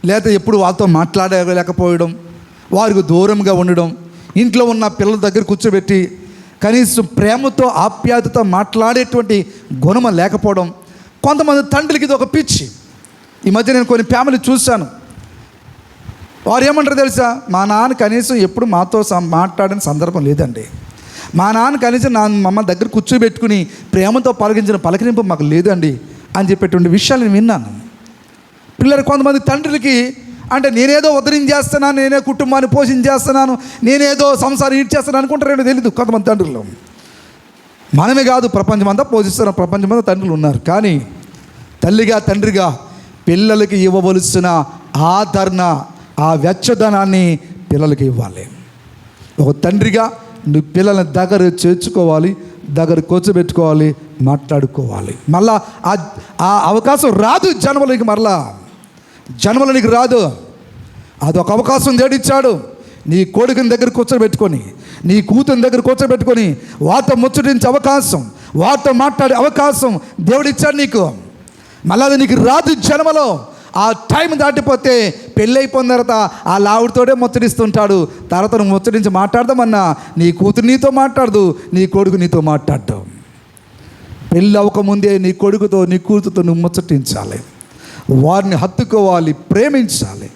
లేదా ఎప్పుడు వాళ్ళతో మాట్లాడలేకపోవడం, వారికి దూరంగా ఉండడం, ఇంట్లో ఉన్న పిల్లల దగ్గర కూర్చోబెట్టి కనీసం ప్రేమతో ఆప్యాయతతో మాట్లాడేటువంటి గుణం లేకపోవడం. కొంతమంది తండ్రులకి ఇది ఒక పిచ్చి. ఈ మధ్య నేను కొన్ని ఫ్యామిలీ చూశాను. వారు ఏమంటారు తెలుసా? మా నాన్న కనీసం ఎప్పుడు మాతో మాట్లాడిన సందర్భం లేదండి. మా నాన్న కనీసం మమ్మల్ని దగ్గర కూర్చోబెట్టుకుని ప్రేమతో పలకరింపు మాకు లేదండి అని చెప్పేటువంటి విషయాలు నేను విన్నాను. పిల్లలు కొంతమంది తండ్రులకి అంటే నేనేదో ఉద్ధరించేస్తున్నాను, నేనే కుటుంబాన్ని పోషించేస్తున్నాను, నేనేదో సంసారం ఈడ్చేస్తాను అనుకుంటారేమో తెలీదు కొంతమంది తండ్రులు. మనమే కాదు, ప్రపంచమంతా పోషిస్తున్న ప్రపంచమంతా తండ్రులు ఉన్నారు. కానీ తల్లిగా తండ్రిగా పిల్లలకి ఇవ్వవలసిన ఆదరణ, ఆ వెచ్చదనాన్ని పిల్లలకి ఇవ్వాలి. ఒక తండ్రిగా నువ్వు పిల్లల్ని దగ్గర చేర్చుకోవాలి, దగ్గర కూర్చోబెట్టుకోవాలి, మాట్లాడుకోవాలి. మళ్ళా ఆ అవకాశం రాదు జన్మలోకి, మరలా జన్మలో నీకు రాదు. అదొక అవకాశం దేవుడిచ్చాడు. నీ కొడుకుని దగ్గర కూర్చోబెట్టుకొని, నీ కూతుని దగ్గర కూర్చోబెట్టుకొని వారితో ముచ్చటించే అవకాశం, వారితో మాట్లాడే అవకాశం దేవుడిచ్చాడు నీకు. మళ్ళీ అది నీకు రాదు జన్మలో. ఆ టైం దాటిపోతే పెళ్ళి అయిపోయిన తర్వాత ఆ లావుడితోనే ముచ్చటిస్తుంటాడు. తర్వాత నువ్వు ముచ్చటించి మాట్లాడదామన్నా నీ కూతురు నీతో మాట్లాడదు, నీ కొడుకు నీతో మాట్లాడటం. పెళ్ళి అవ్వకముందే నీ కొడుకుతో నీ కూతురుతో నువ్వు ముచ్చటించాలి, వారిని హత్తుకోవాలి, ప్రేమించాలి.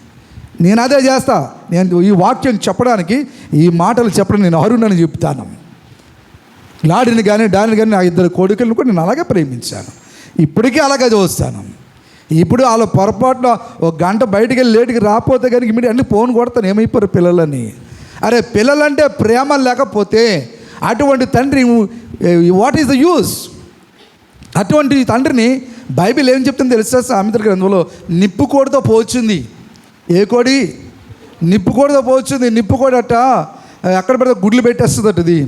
నేను అదే చేస్తా. నేను ఈ వాక్యం చెప్పడానికి, ఈ మాటలు చెప్పడం నేను అర్హుడని చెప్తాను. లాడిని కానీ డాడిని కానీ నా ఇద్దరు కొడుకులను కూడా నేను అలాగే ప్రేమించాను. ఇప్పటికీ అలాగే చూస్తాను. ఇప్పుడు వాళ్ళ పొరపాటున ఒక గంట బయటికి వెళ్ళి లేటుకి రాకపోతే కానీ ఇమీడియట్ అన్ని ఫోన్ కొడతాను, ఏమైపోయారు పిల్లలని. అరే పిల్లలంటే ప్రేమ లేకపోతే అటువంటి తండ్రి వాట్ ఈస్ ద యూస్? అటువంటి తండ్రిని బైబిల్ ఏం చెప్తుందో తెలుసా? సామెతల గ్రంథంలో నిప్పుకోడితో పోల్చింది. ఏ కోడి? నిప్పుకోడితో పోల్చింది. నిప్పుకోడి అట్ట ఎక్కడ పెడితే గుడ్లు పెట్టేస్తుంది అది.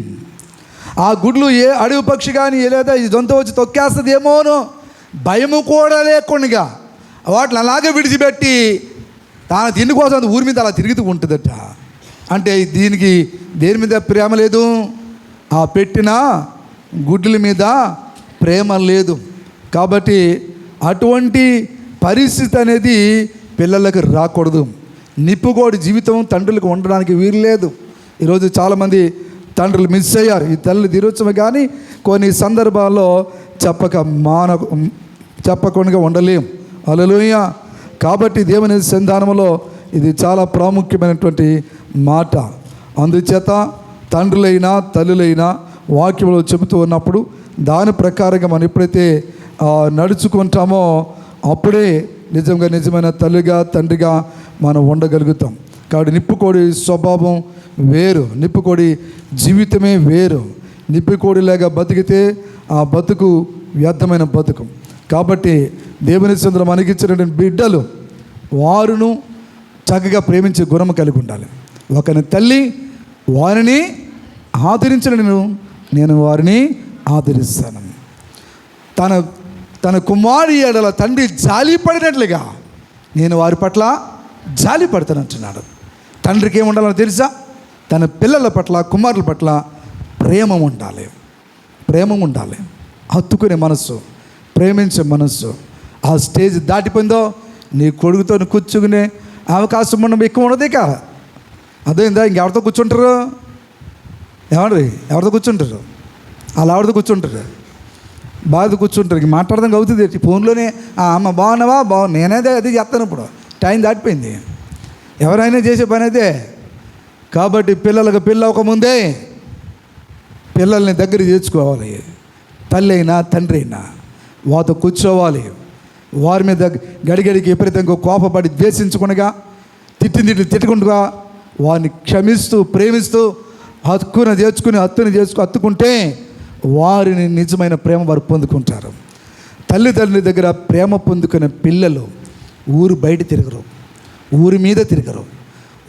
ఆ గుడ్లు ఏ అడవి పక్షి కానీ లేదా ఈ జంతువు వచ్చి తొక్కేస్తుంది ఏమోనో భయము కూడా లేకుండా వాటిని అలాగే విడిచిపెట్టి తన తిండి కోసం ఊరి మీద అలా తిరుగుతూ ఉంటుందట. అంటే దీనికి దేని మీద ప్రేమ లేదు, ఆ పెట్టిన గుడ్ల మీద ప్రేమ లేదు. కాబట్టి అటువంటి పరిస్థితి అనేది పిల్లలకు రాకూడదు. నిప్పుకోడి జీవితం తండ్రులకు ఉండడానికి వీలు లేదు. ఈరోజు చాలామంది తండ్రులు మిస్ అయ్యారు. ఈ తల్లి దినోత్సవం కానీ కొన్ని సందర్భాల్లో చెప్పకుండా ఉండలేం. హల్లెలూయా. కాబట్టి దేవుని సంధానంలో ఇది చాలా ప్రాముఖ్యమైనటువంటి మాట. అందుచేత తండ్రులైనా తల్లులైనా వాక్యంలో చెబుతూ ఉన్నప్పుడు దాని ప్రకారంగా మనం ఎప్పుడైతే నడుచుకుంటామో అప్పుడే నిజమైన తల్లిగా తండ్రిగా మనం ఉండగలుగుతాం. కాబట్టి నిప్పుకోడి స్వభావం వేరు, నిప్పుకోడి జీవితమే వేరు. నిప్పుకోడిలాగా బతికితే ఆ బతుకు వ్యర్థమైన బతుకు. కాబట్టి దేవుని సందులో మనకిచ్చినటువంటి బిడ్డలు వారును చక్కగా ప్రేమించే గుణం కలిగి ఉండాలి. ఒకని తల్లి వారిని ఆదరించిన నేను వారిని ఆదరిస్తాను. తన కుమారి ఎడల తండ్రి జాలి పడినట్లుగా నేను వారి పట్ల జాలి పడతానంటున్నాడు. తండ్రికి ఏమి ఉండాలో తెలుసా? తన పిల్లల పట్ల, కుమారుల పట్ల ప్రేమ ఉండాలి. ప్రేమ ఉండాలి. హత్తుకునే మనస్సు, ప్రేమించే మనస్సు. ఆ స్టేజ్ దాటిపోయిందో నీ కొడుకుతో కూర్చుకునే అవకాశం ఉన్న ఎక్కువ ఉండదు. ఇక అదేందా ఇంకెవరితో కూర్చుంటారు? ఎవరితో కూర్చుంటారు? అలా ఆవిడతో కూర్చుంటారు, బాధ కూర్చుంటారు. ఇంక మాట్లాడదాం అవుతుంది. ఫోన్లోనే అమ్మ బాగున్నావా? నేనేదే అది చేస్తాను. ఇప్పుడు టైం దాటిపోయింది. ఎవరైనా చేసే పని అదే. కాబట్టి పిల్లలకు పిల్ల అవ్వకముందే పిల్లల్ని దగ్గర చేర్చుకోవాలి. తల్లి అయినా తండ్రి అయినా వారితో కూర్చోవాలి. వారి మీద గడిగడికి విపరీతంగా కోపపడి ద్వేషించకుండా, తిట్టుకుంటుగా వారిని క్షమిస్తూ, ప్రేమిస్తూ, హత్తుని హత్తుకుంటే వారిని నిజమైన ప్రేమ వారు పొందుకుంటారు. తల్లిదండ్రుల దగ్గర ప్రేమ పొందుకునే పిల్లలు ఊరు బయట తిరగరు, ఊరి మీద తిరగరు.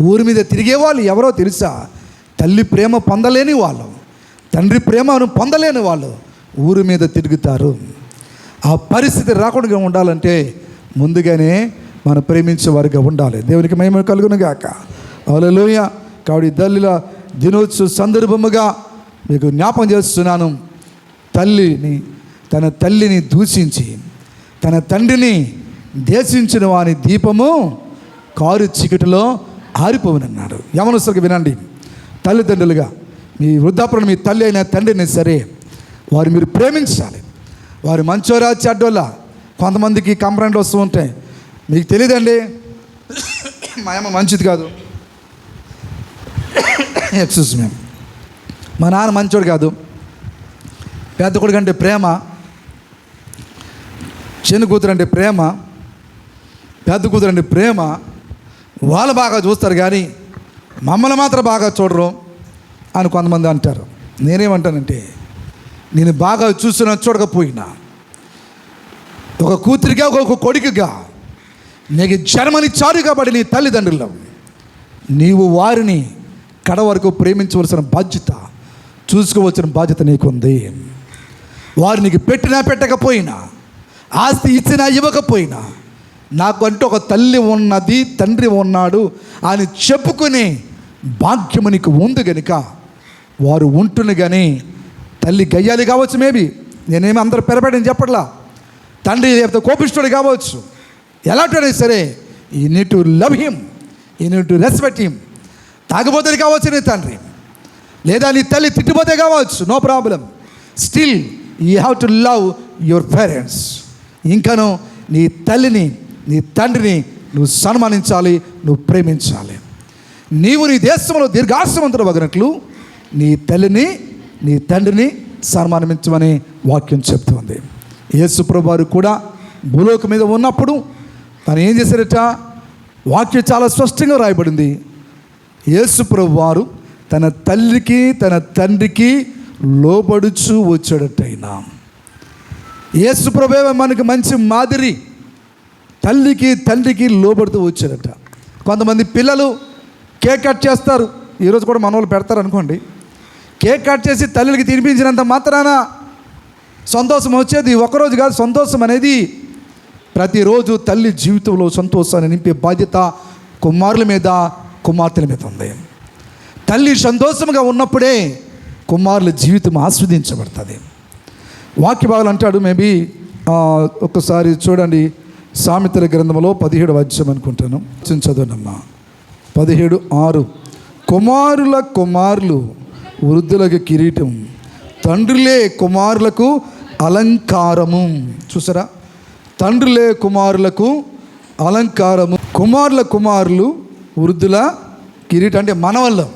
ఊరి మీద తిరిగే వాళ్ళు ఎవరో తెలుసా? తల్లి ప్రేమ పొందలేని వాళ్ళు, తండ్రి ప్రేమను పొందలేని వాళ్ళు ఊరి మీద తిరుగుతారు. ఆ పరిస్థితి రాకుండా ఉండాలంటే ముందుగానే మనం ప్రేమించే వారిగా ఉండాలి. దేవునికి మహిమ కలుగును గాక. హల్లెలూయా. కాబట్టి తల్లిల దినోత్సవ సందర్భముగా మీకు జ్ఞాపం చేస్తున్నాను. తన తల్లిని దూషించి తన తండ్రిని దేశించిన వాని దీపము కారు చీకటిలో ఆరిపోవనన్నాడు. యవనస్తులకు వినండి, తల్లిదండ్రులుగా మీ వృద్ధాప్యంలో మీ తల్లి అయినా తండ్రిని సరే వారు మీరు ప్రేమించాలి. వారు మంచోరా చెడ్డోళ్ళ కొంతమందికి కంప్లైంట్లు వస్తూ ఉంటాయి. మీకు తెలియదండి, మా అమ్మ మంచిది కాదు, ఎక్స్క్యూజ్ మీ, మా నాన్న మంచోడు కాదు, పెద్ద కొడుకు అంటే ప్రేమ, చిన్న కూతురు అంటే ప్రేమ, పెద్ద కూతురు అంటే ప్రేమ, వాళ్ళు బాగా చూస్తారు కానీ మమ్మల్ని మాత్రం బాగా చూడరు అని కొంతమంది అంటారు. నేనేమంటానంటే, నేను బాగా చూసినా చూడకపోయినా ఒక కూతురిగా ఒక కొడుకుగా నీకు జన్మనిచ్చారు కాబట్టి నీ తల్లిదండ్రులు నీవు వారిని కడ వరకు ప్రేమించవలసిన బాధ్యత, చూసుకోవలసిన బాధ్యత నీకుంది. వారు నీకు పెట్టినా పెట్టకపోయినా, ఆస్తి ఇచ్చినా ఇవ్వకపోయినా, నాకు అంటూ ఒక తల్లి ఉన్నది, తండ్రి ఉన్నాడు అని చెప్పుకునే భాగ్యము నీకు ఉంది కనుక వారు ఉంటుని. కానీ తల్లి గయ్యాలి కావచ్చు, మేబీ నేనేమి అందరూ పెరబడని చెప్పట్లా, తండ్రి లేకపోతే కోపిష్ఠుడు కావచ్చు, ఎలాంటివైనా సరే you need to love him, you need to respect him. తాగబోతే కావచ్చు నీ తండ్రి, లేదా నీ తల్లి తిట్టిపోతే కావచ్చు, no problem, still you have to love your parents. ఇంకను నీ తల్లిని, నీ తండ్రిని నువ్వు సన్మానించాలి, నువ్వు ప్రేమించాలి. నీవు నీ దేశంలో దీర్ఘాశ్రమంతుడు వగినట్లు నీ తల్లిని, నీ తండ్రిని సన్మానించమని వాక్యం చెప్తుంది. యేసు ప్రభువు వారు కూడా భూలోకం మీద ఉన్నప్పుడు తను ఏం చేశారట? వాక్యం చాలా స్పష్టంగా రాయబడింది. యేసు ప్రభువు వారు తన తల్లికి తన తండ్రికి లోబడుచు వచ్చాడటైనా. యేసు ప్రభువే మనకి మంచి మాదిరి. తల్లికి తండ్రికి లోబడుతూ వచ్చాడట. కొంతమంది పిల్లలు కేక్ కట్ చేస్తారు, ఈరోజు కూడా మన వాళ్ళు పెడతారు అనుకోండి. కేక్ కట్ చేసి తల్లికి తినిపించినంత మాత్రాన సంతోషం వచ్చేది ఒకరోజు కాదు. సంతోషం అనేది ప్రతిరోజు తల్లి జీవితంలో సంతోషాన్ని నింపే బాధ్యత కుమారుల మీద, కుమార్తెల మీద ఉంది. తల్లి సంతోషంగా ఉన్నప్పుడే కుమారుల జీవితం ఆస్వాదించబడుతుంది. వాక్య భాగాలు అంటాడు, మేబీ ఒక్కసారి చూడండి, సామెతల గ్రంథంలో 17వ అధ్యాయం అనుకుంటాను, చదవనమ్మా. 17:6 కుమారుల కుమారులు వృద్ధులకు కిరీటం, తండ్రులే కుమారులకు అలంకారము. చూసారా, తండ్రులే కుమారులకు అలంకారము. కుమారుల కుమారులు వృద్ధుల కిరీటం అంటే మనవళ్ళు.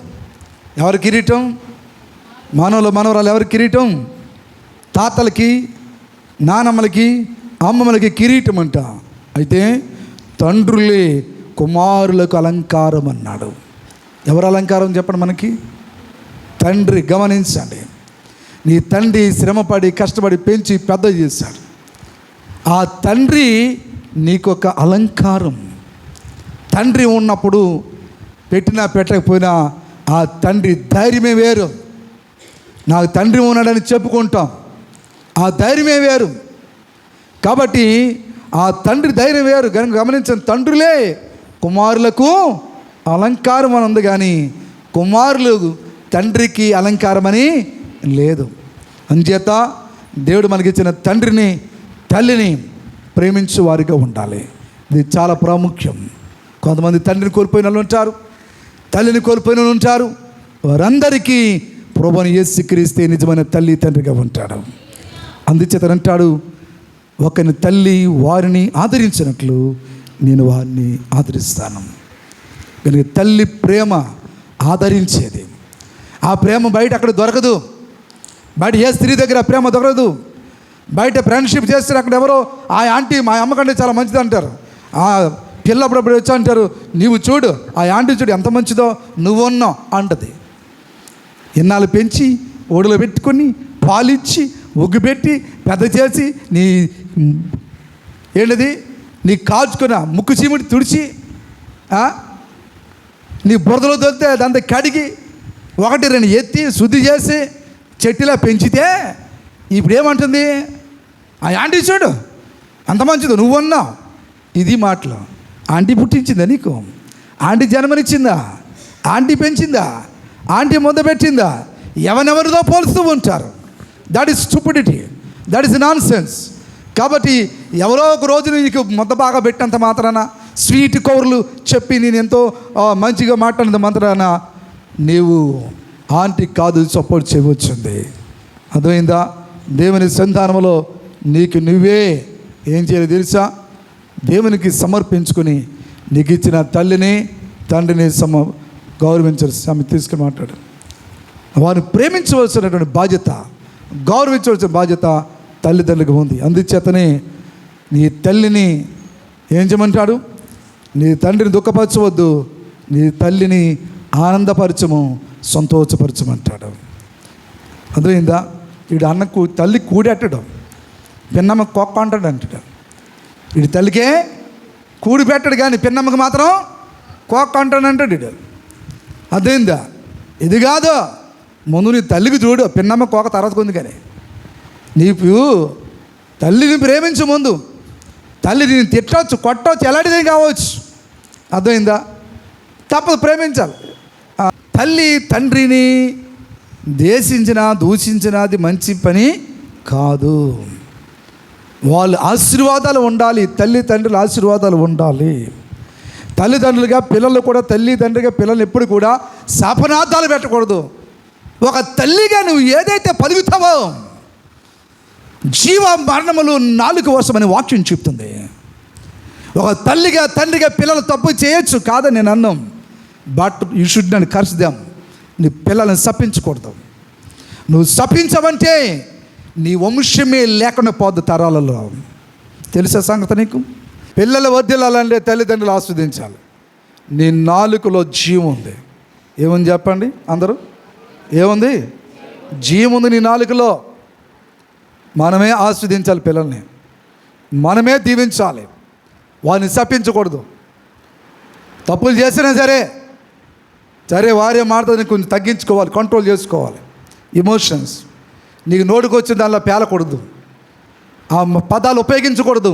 ఎవరి కిరీటం? మనవరాలు ఎవరి కిరీటం? తాతలకి, నానమ్మలకి, అమ్మమ్మలకి కిరీటం అంట. అయితే తండ్రులే కుమారులకు అలంకారం అన్నాడు. ఎవరు అలంకారం చెప్పండి మనకి? తండ్రి. గమనించండి, నీ తండ్రి శ్రమపడి కష్టపడి పెంచి పెద్ద చేశాడు. ఆ తండ్రి నీకొక అలంకారం. తండ్రి ఉన్నప్పుడు పెట్టినా పెట్టకపోయినా ఆ తండ్రి ధైర్యమే వేరు. నాకు తండ్రి ఉన్నాడని చెప్పుకుంటాం, ఆ ధైర్యమే వేరు. కాబట్టి ఆ తండ్రి ధైర్యం వేరు. గమనించండి, తండ్రులే కుమారులకు అలంకారం అని ఉంది, కానీ కుమారులు తండ్రికి అలంకారమని లేదు. అంచేత దేవుడు మనకిచ్చిన తండ్రిని తల్లిని ప్రేమించే వారిగా ఉండాలి. ఇది చాలా ప్రాముఖ్యం. కొంతమంది తండ్రిని కోల్పోయిన వాళ్ళు ఉంటారు, తల్లిని కోల్పోయిన వాళ్ళు ఉంటారు. వారందరికీ ప్రభువైన యేసుక్రీస్తే నిజమైన తల్లి తండ్రిగా ఉంటాడు. అందుచేతనంటాడు, ఒకని తల్లి వారిని ఆదరించినట్లు నేను వారిని ఆదరిస్తాను. కనుక తల్లి ప్రేమ ఆదరించేది. ఆ ప్రేమ బయట అక్కడ దొరకదు. బయట ఏ స్త్రీ దగ్గర ప్రేమ దొరకదు. బయట ఫ్రెండ్షిప్ చేస్తారు, అక్కడ ఎవరో ఆ ఆంటీ మా అమ్మకంటే చాలా మంచిది అంటారు. ఆ పిల్లప్పుడప్పుడు వచ్చి అంటారు, నీవు చూడు ఆ ఆంటీ చూడు ఎంత మంచిదో నువ్వు ఉన్నావు అంటది. ఇన్నాళ్ళు పెంచి ఓడిలో పెట్టుకొని పాలిచ్చి ముగ్గు పెట్టి పెద్ద చేసి నీ ఏంటిది నీ కాచుకున్న ముక్కు చీమిటి తుడిచి నీ బురదలో దొరికితే దాంతో కడిగి 1-2 ఎత్తి శుద్ధి చేసి చెట్టులా పెంచితే ఇప్పుడు ఏమంటుంది, ఆ ఆంటీ చూడు అంత మంచిదో నువ్వు ఉన్నావు. ఇది మాటలు. ఆంటీ పుట్టించిందా నీకు? ఆంటీ జన్మనిచ్చిందా? ఆంటీ పెంచిందా? ఆంటీ ముద్ద పెట్టిందా? ఎవరెవరితో పోలుస్తూ ఉంటారు. That is stupidity, that is non sense. కాబట్టి ఎవరో ఒక రోజు నీకు ముద్ద బాగా పెట్టినంత మాత్రాన, స్వీట్ కౌర్లు చెప్పి నేను ఎంతో మంచిగా మాట్లాడినంత మాత్రాన నీవు ఆంటీ కాదు సపోర్ట్ చేయవచ్చుంది. అర్థమైందా? దేవుని సంతానంలో నీకు నువ్వే ఏం చేయాలి తెలుసా? దేవునికి సమర్పించుకొని నీకు ఇచ్చిన తల్లిని తండ్రిని గౌరవించాల్సి తీసుకుని మాట్లాడు. వారిని ప్రేమించవలసినటువంటి బాధ్యత, గౌరవించవలసిన బాధ్యత తల్లిదండ్రులకు ఉంది. అందుచేతనే నీ తల్లిని ఏం చేయమంటాడు? నీ తండ్రిని దుఃఖపరచవద్దు, నీ తల్లిని ఆనందపరచము, సంతోషపరచమంటాడు. అర్థమైందా? వీడు అన్నకు తల్లి కూడెట్టడం, పిన్నమ్మ కొక్క అంటాడు అంటాడు. వీడి తల్లికే కూడి పెట్టడు, కానీ పిన్నమ్మకి మాత్రం కోక్క అంటాడు అంటాడు వీడు. అర్థమైందా? ఇది కాదు, ముందు నీ తల్లికి చూడు, పిన్నమ్మ కోక తర్వాత కొంది. కానీ నీకు తల్లిని ప్రేమించు. ముందు తల్లిని తిట్టవచ్చు, కొట్టవచ్చు, ఎలాంటిది కావచ్చు. అర్థమైందా? తప్పదు, ప్రేమించాలి. తల్లి తండ్రిని దూషించిన అది మంచి పని కాదు. వాళ్ళు ఆశీర్వాదాలు ఉండాలి, తల్లిదండ్రుల ఆశీర్వాదాలు ఉండాలి. తల్లిదండ్రులుగా పిల్లలు కూడా, తల్లిదండ్రులుగా పిల్లలు ఎప్పుడు కూడా శాపనార్థాలు పెట్టకూడదు. ఒక తల్లిగా నువ్వు ఏదైతే పలుకుతావో, జీవ మరణములు నాలుక వశమని వాక్యం చెప్తుంది. ఒక తల్లిగా తండ్రిగా పిల్లలు తప్పు చేయొచ్చు, కాదని నేను అన్నాం. But you should not curse them. నీ పిల్లల్ని శపించకూడదు. నువ్వు శపించవంటే నీ వంశమే లేకుండా పోద్దు తరాలలో. తెలుసా సంగతి నీకు? పిల్లలు వర్ధిల్లాలంటే తల్లిదండ్రులు ఆస్వాదించాలి. నీ నాలుకలో జీవం ఉంది. ఏముంది చెప్పండి అందరూ? ఏముంది? జీవం ఉంది నీ నాలుకలో. మనమే ఆస్వాదించాలి, పిల్లల్ని మనమే దీవించాలి, వారిని శపించకూడదు. తప్పులు చేసినా సరే వారే మాటని కొంచెం తగ్గించుకోవాలి, కంట్రోల్ చేసుకోవాలి. ఎమోషన్స్ నీకు నోటికి వచ్చిన దానిలో పేలకూడదు, ఆ పదాలు ఉపయోగించకూడదు,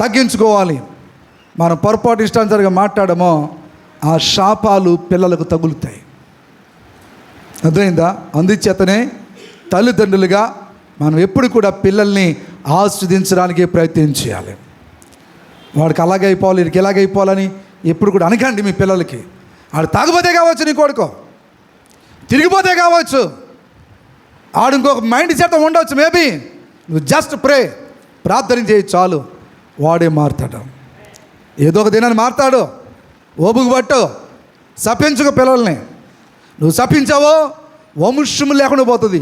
తగ్గించుకోవాలి. మనం పొరపాటు ఇష్టానుసారంగా మాట్లాడమో ఆ శాపాలు పిల్లలకు తగులుతాయి. అర్థమైందా? అందుచేతనే తల్లిదండ్రులుగా మనం ఎప్పుడు కూడా పిల్లల్ని ఆస్వాదించడానికి ప్రయత్నం చేయాలి. వాడికి అలాగే అయిపోవాలి, వీడికి ఎలాగైపోవాలని ఎప్పుడు కూడా అనకండి మీ పిల్లలకి. ఆడు తాగిపోతే కావచ్చు, నీ కొడుకో తిరిగిపోతే కావచ్చు, ఆడు ఇంకొక మైండ్ సెట్ ఉండవచ్చు. మేబీ నువ్వు జస్ట్ ప్రార్థన చేయి చాలు, వాడే మారుతాడు. ఏదో ఒక దినాన్ని మారుతాడు. ఓపుకు పట్టు, శపించుకో పిల్లల్ని. నువ్వు శపించావో వంశము లేకుండా పోతుంది.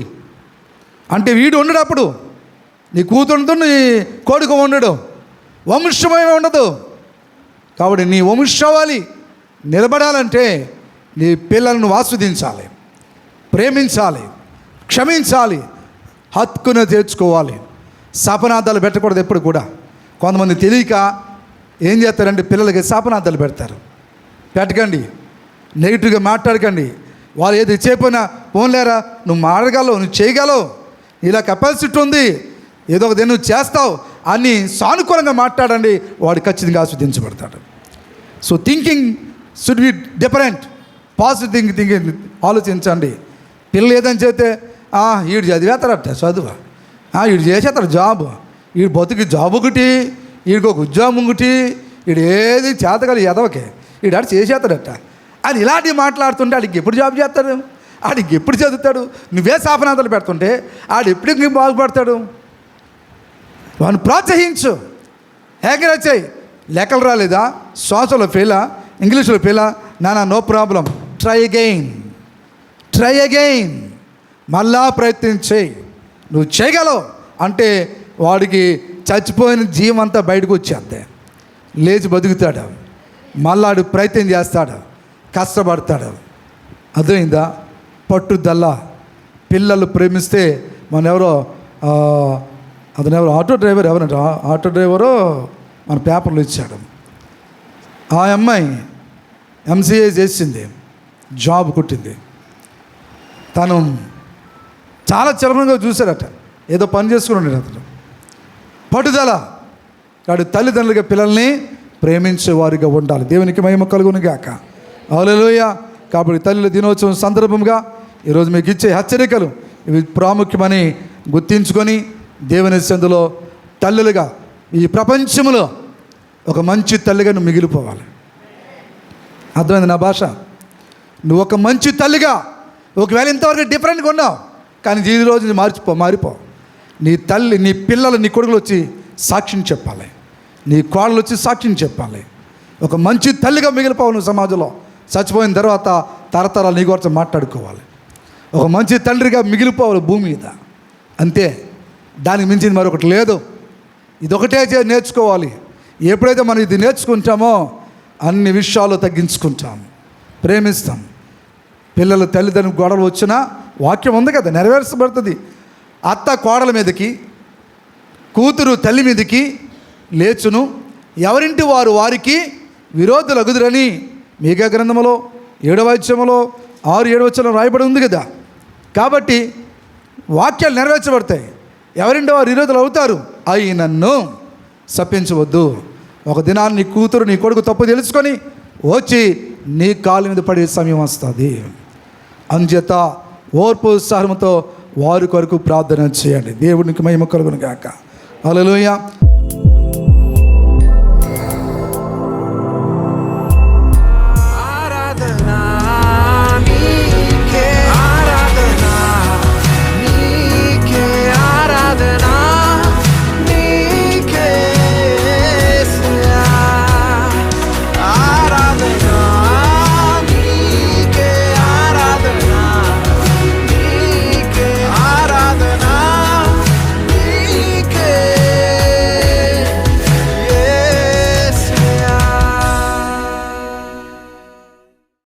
అంటే వీడు ఉండడప్పుడు నీ కూతురుతో నీ కొడుకు ఉండడు, వంశమేమి ఉండదు. కాబట్టి నీ వంశావళి నిలబడాలంటే నీ పిల్లలను ఆస్వాదించాలి, ప్రేమించాలి, క్షమించాలి, హక్కును తీర్చుకోవాలి. శాపనార్థాలు పెట్టకూడదు ఎప్పుడు కూడా. కొంతమంది తెలియక ఏం చేస్తారంటే పిల్లలకి శాపనార్థాలు పెడతారు. పెట్టకండి, నెగిటివ్గా మాట్లాడకండి. వాళ్ళు ఏది చేయకపోయినా పోన్లేరా, నువ్వు మాడగలవు, నువ్వు చేయగలవు, ఇలా కెపాసిటీ ఉంది, ఏదో ఒక దీన్ని నువ్వు చేస్తావు అని సానుకూలంగా మాట్లాడండి. వాడు ఖచ్చితంగా ఆస్వాదించబడతాడు. So thinking should be different. Positive thinking ఆలోచించండి. పిల్లలు ఏదని చెప్తే వీడు చదివేస్తారట చదువు, వీడు చేసేస్తాడు జాబు, వీడు బతుకి జాబ్ ఒకటి, వీడికి ఒక ఉద్యోగం ఒకటి, వీడు ఏది చేతగలి ఎదవకే వీడు ఆడు చేసేస్తాడట అని ఇలాంటివి మాట్లాడుతుంటే ఆడికి ఎప్పుడు జాబ్ చేస్తాడు, ఆడికి ఎప్పుడు చదువుతాడు? నువ్వే శాపనాథాలు పెడుతుంటే ఆడు ఎప్పుడు బాగుపడతాడు? వాడిని ప్రోత్సహించు, ఎంకరేజ్ చేయి. లెక్కలు రాలేదా, శ్వాసలో ఫెయిలా, ఇంగ్లీష్లో ఫెయిలా, నో ప్రాబ్లం, ట్రై అగైన్, మళ్ళా ప్రయత్నం చేయి. నువ్వు చేయగలవు అంటే వాడికి చచ్చిపోయిన జీవం అంతా బయటకు వచ్చేస్తే లేచి బతుకుతాడు, మళ్ళాడు ప్రయత్నం చేస్తాడు, కష్టపడతాడు. అర్థమైందా? పట్టుదల. పిల్లలు ప్రేమిస్తే అతనెవరో ఆటో డ్రైవరు మన పేపర్లో ఇచ్చాడు. ఆ అమ్మాయి ఎంసీఏ చేసింది, జాబ్ కొట్టింది. తను చాలా చలనంగా చూశాడట, ఏదో పని చేసుకుని ఉన్నాడు అతను. పట్టుదల. వాడు తల్లిదండ్రులుగా పిల్లల్ని ప్రేమించేవారిగా ఉండాలి. దేవునికి మహిమ కలుగును గాక. హల్లెలూయా. కాబట్టి తల్లుల దినోత్సవం సందర్భంగా ఈరోజు మీకు ఇచ్చే హెచ్చరికలు ఇవి ప్రాముఖ్యమని గుర్తించుకొని దేవుని సందులో తల్లులుగా ఈ ప్రపంచంలో ఒక మంచి తల్లిగా నువ్వు మిగిలిపోవాలి. అర్థమైంది నా భాష? నువ్వు ఒక మంచి తల్లిగా, ఒకవేళ ఇంతవరకు డిఫరెంట్గా ఉన్నావు కానీ ఈ రోజు మారిపో. నీ తల్లి, నీ పిల్లలు, నీ కొడుకులు వచ్చి సాక్ష్యం చెప్పాలి, నీ కోడలు వచ్చి సాక్ష్యం చెప్పాలి. ఒక మంచి తల్లిగా మిగిలిపోవు నువ్వు సమాజంలో. చచ్చిపోయిన తర్వాత తరతరాలు నీ గురించి మాట్లాడుకోవాలి. ఒక మంచి తండ్రిగా మిగిలిపోవాలి భూమి మీద. అంతే, దానికి మించింది మరొకటి లేదు. ఇదొకటే నేర్చుకోవాలి. ఎప్పుడైతే మనం ఇది నేర్చుకుంటామో అన్ని విషయాలు తగ్గించుకుంటాం, ప్రేమిస్తాం. పిల్లలు తల్లిదండ్రులు గొడవలు వచ్చినా వాక్యం ఉంది కదా, నెరవేర్చబడుతుంది. అత్త కోడల మీదకి, కూతురు తల్లి మీదకి లేచును, ఎవరింటి వారు వారికి విరోధులు అగుదురని మీకా గ్రంథములో 7వ అధ్యాయములో 6-7 వచనం రాయబడి ఉంది కదా. కాబట్టి వాక్యాలు నెరవేర్చబడతాయి. ఎవరింటి వారు విరోధులు అవుతారు, అయి నన్ను శపించవద్దు. ఒక దినాన్ని నీ కూతురు, నీ కొడుకు తప్పు తెలుసుకొని వచ్చి నీ కాలు మీద పడే సమయం వస్తుంది. అంచేత ఓర్పు ఉత్సాహంతో వారి కొరకు ప్రార్థన చేయండి. దేవునికి మహిమ కలుగును గాక. హల్లెలూయా.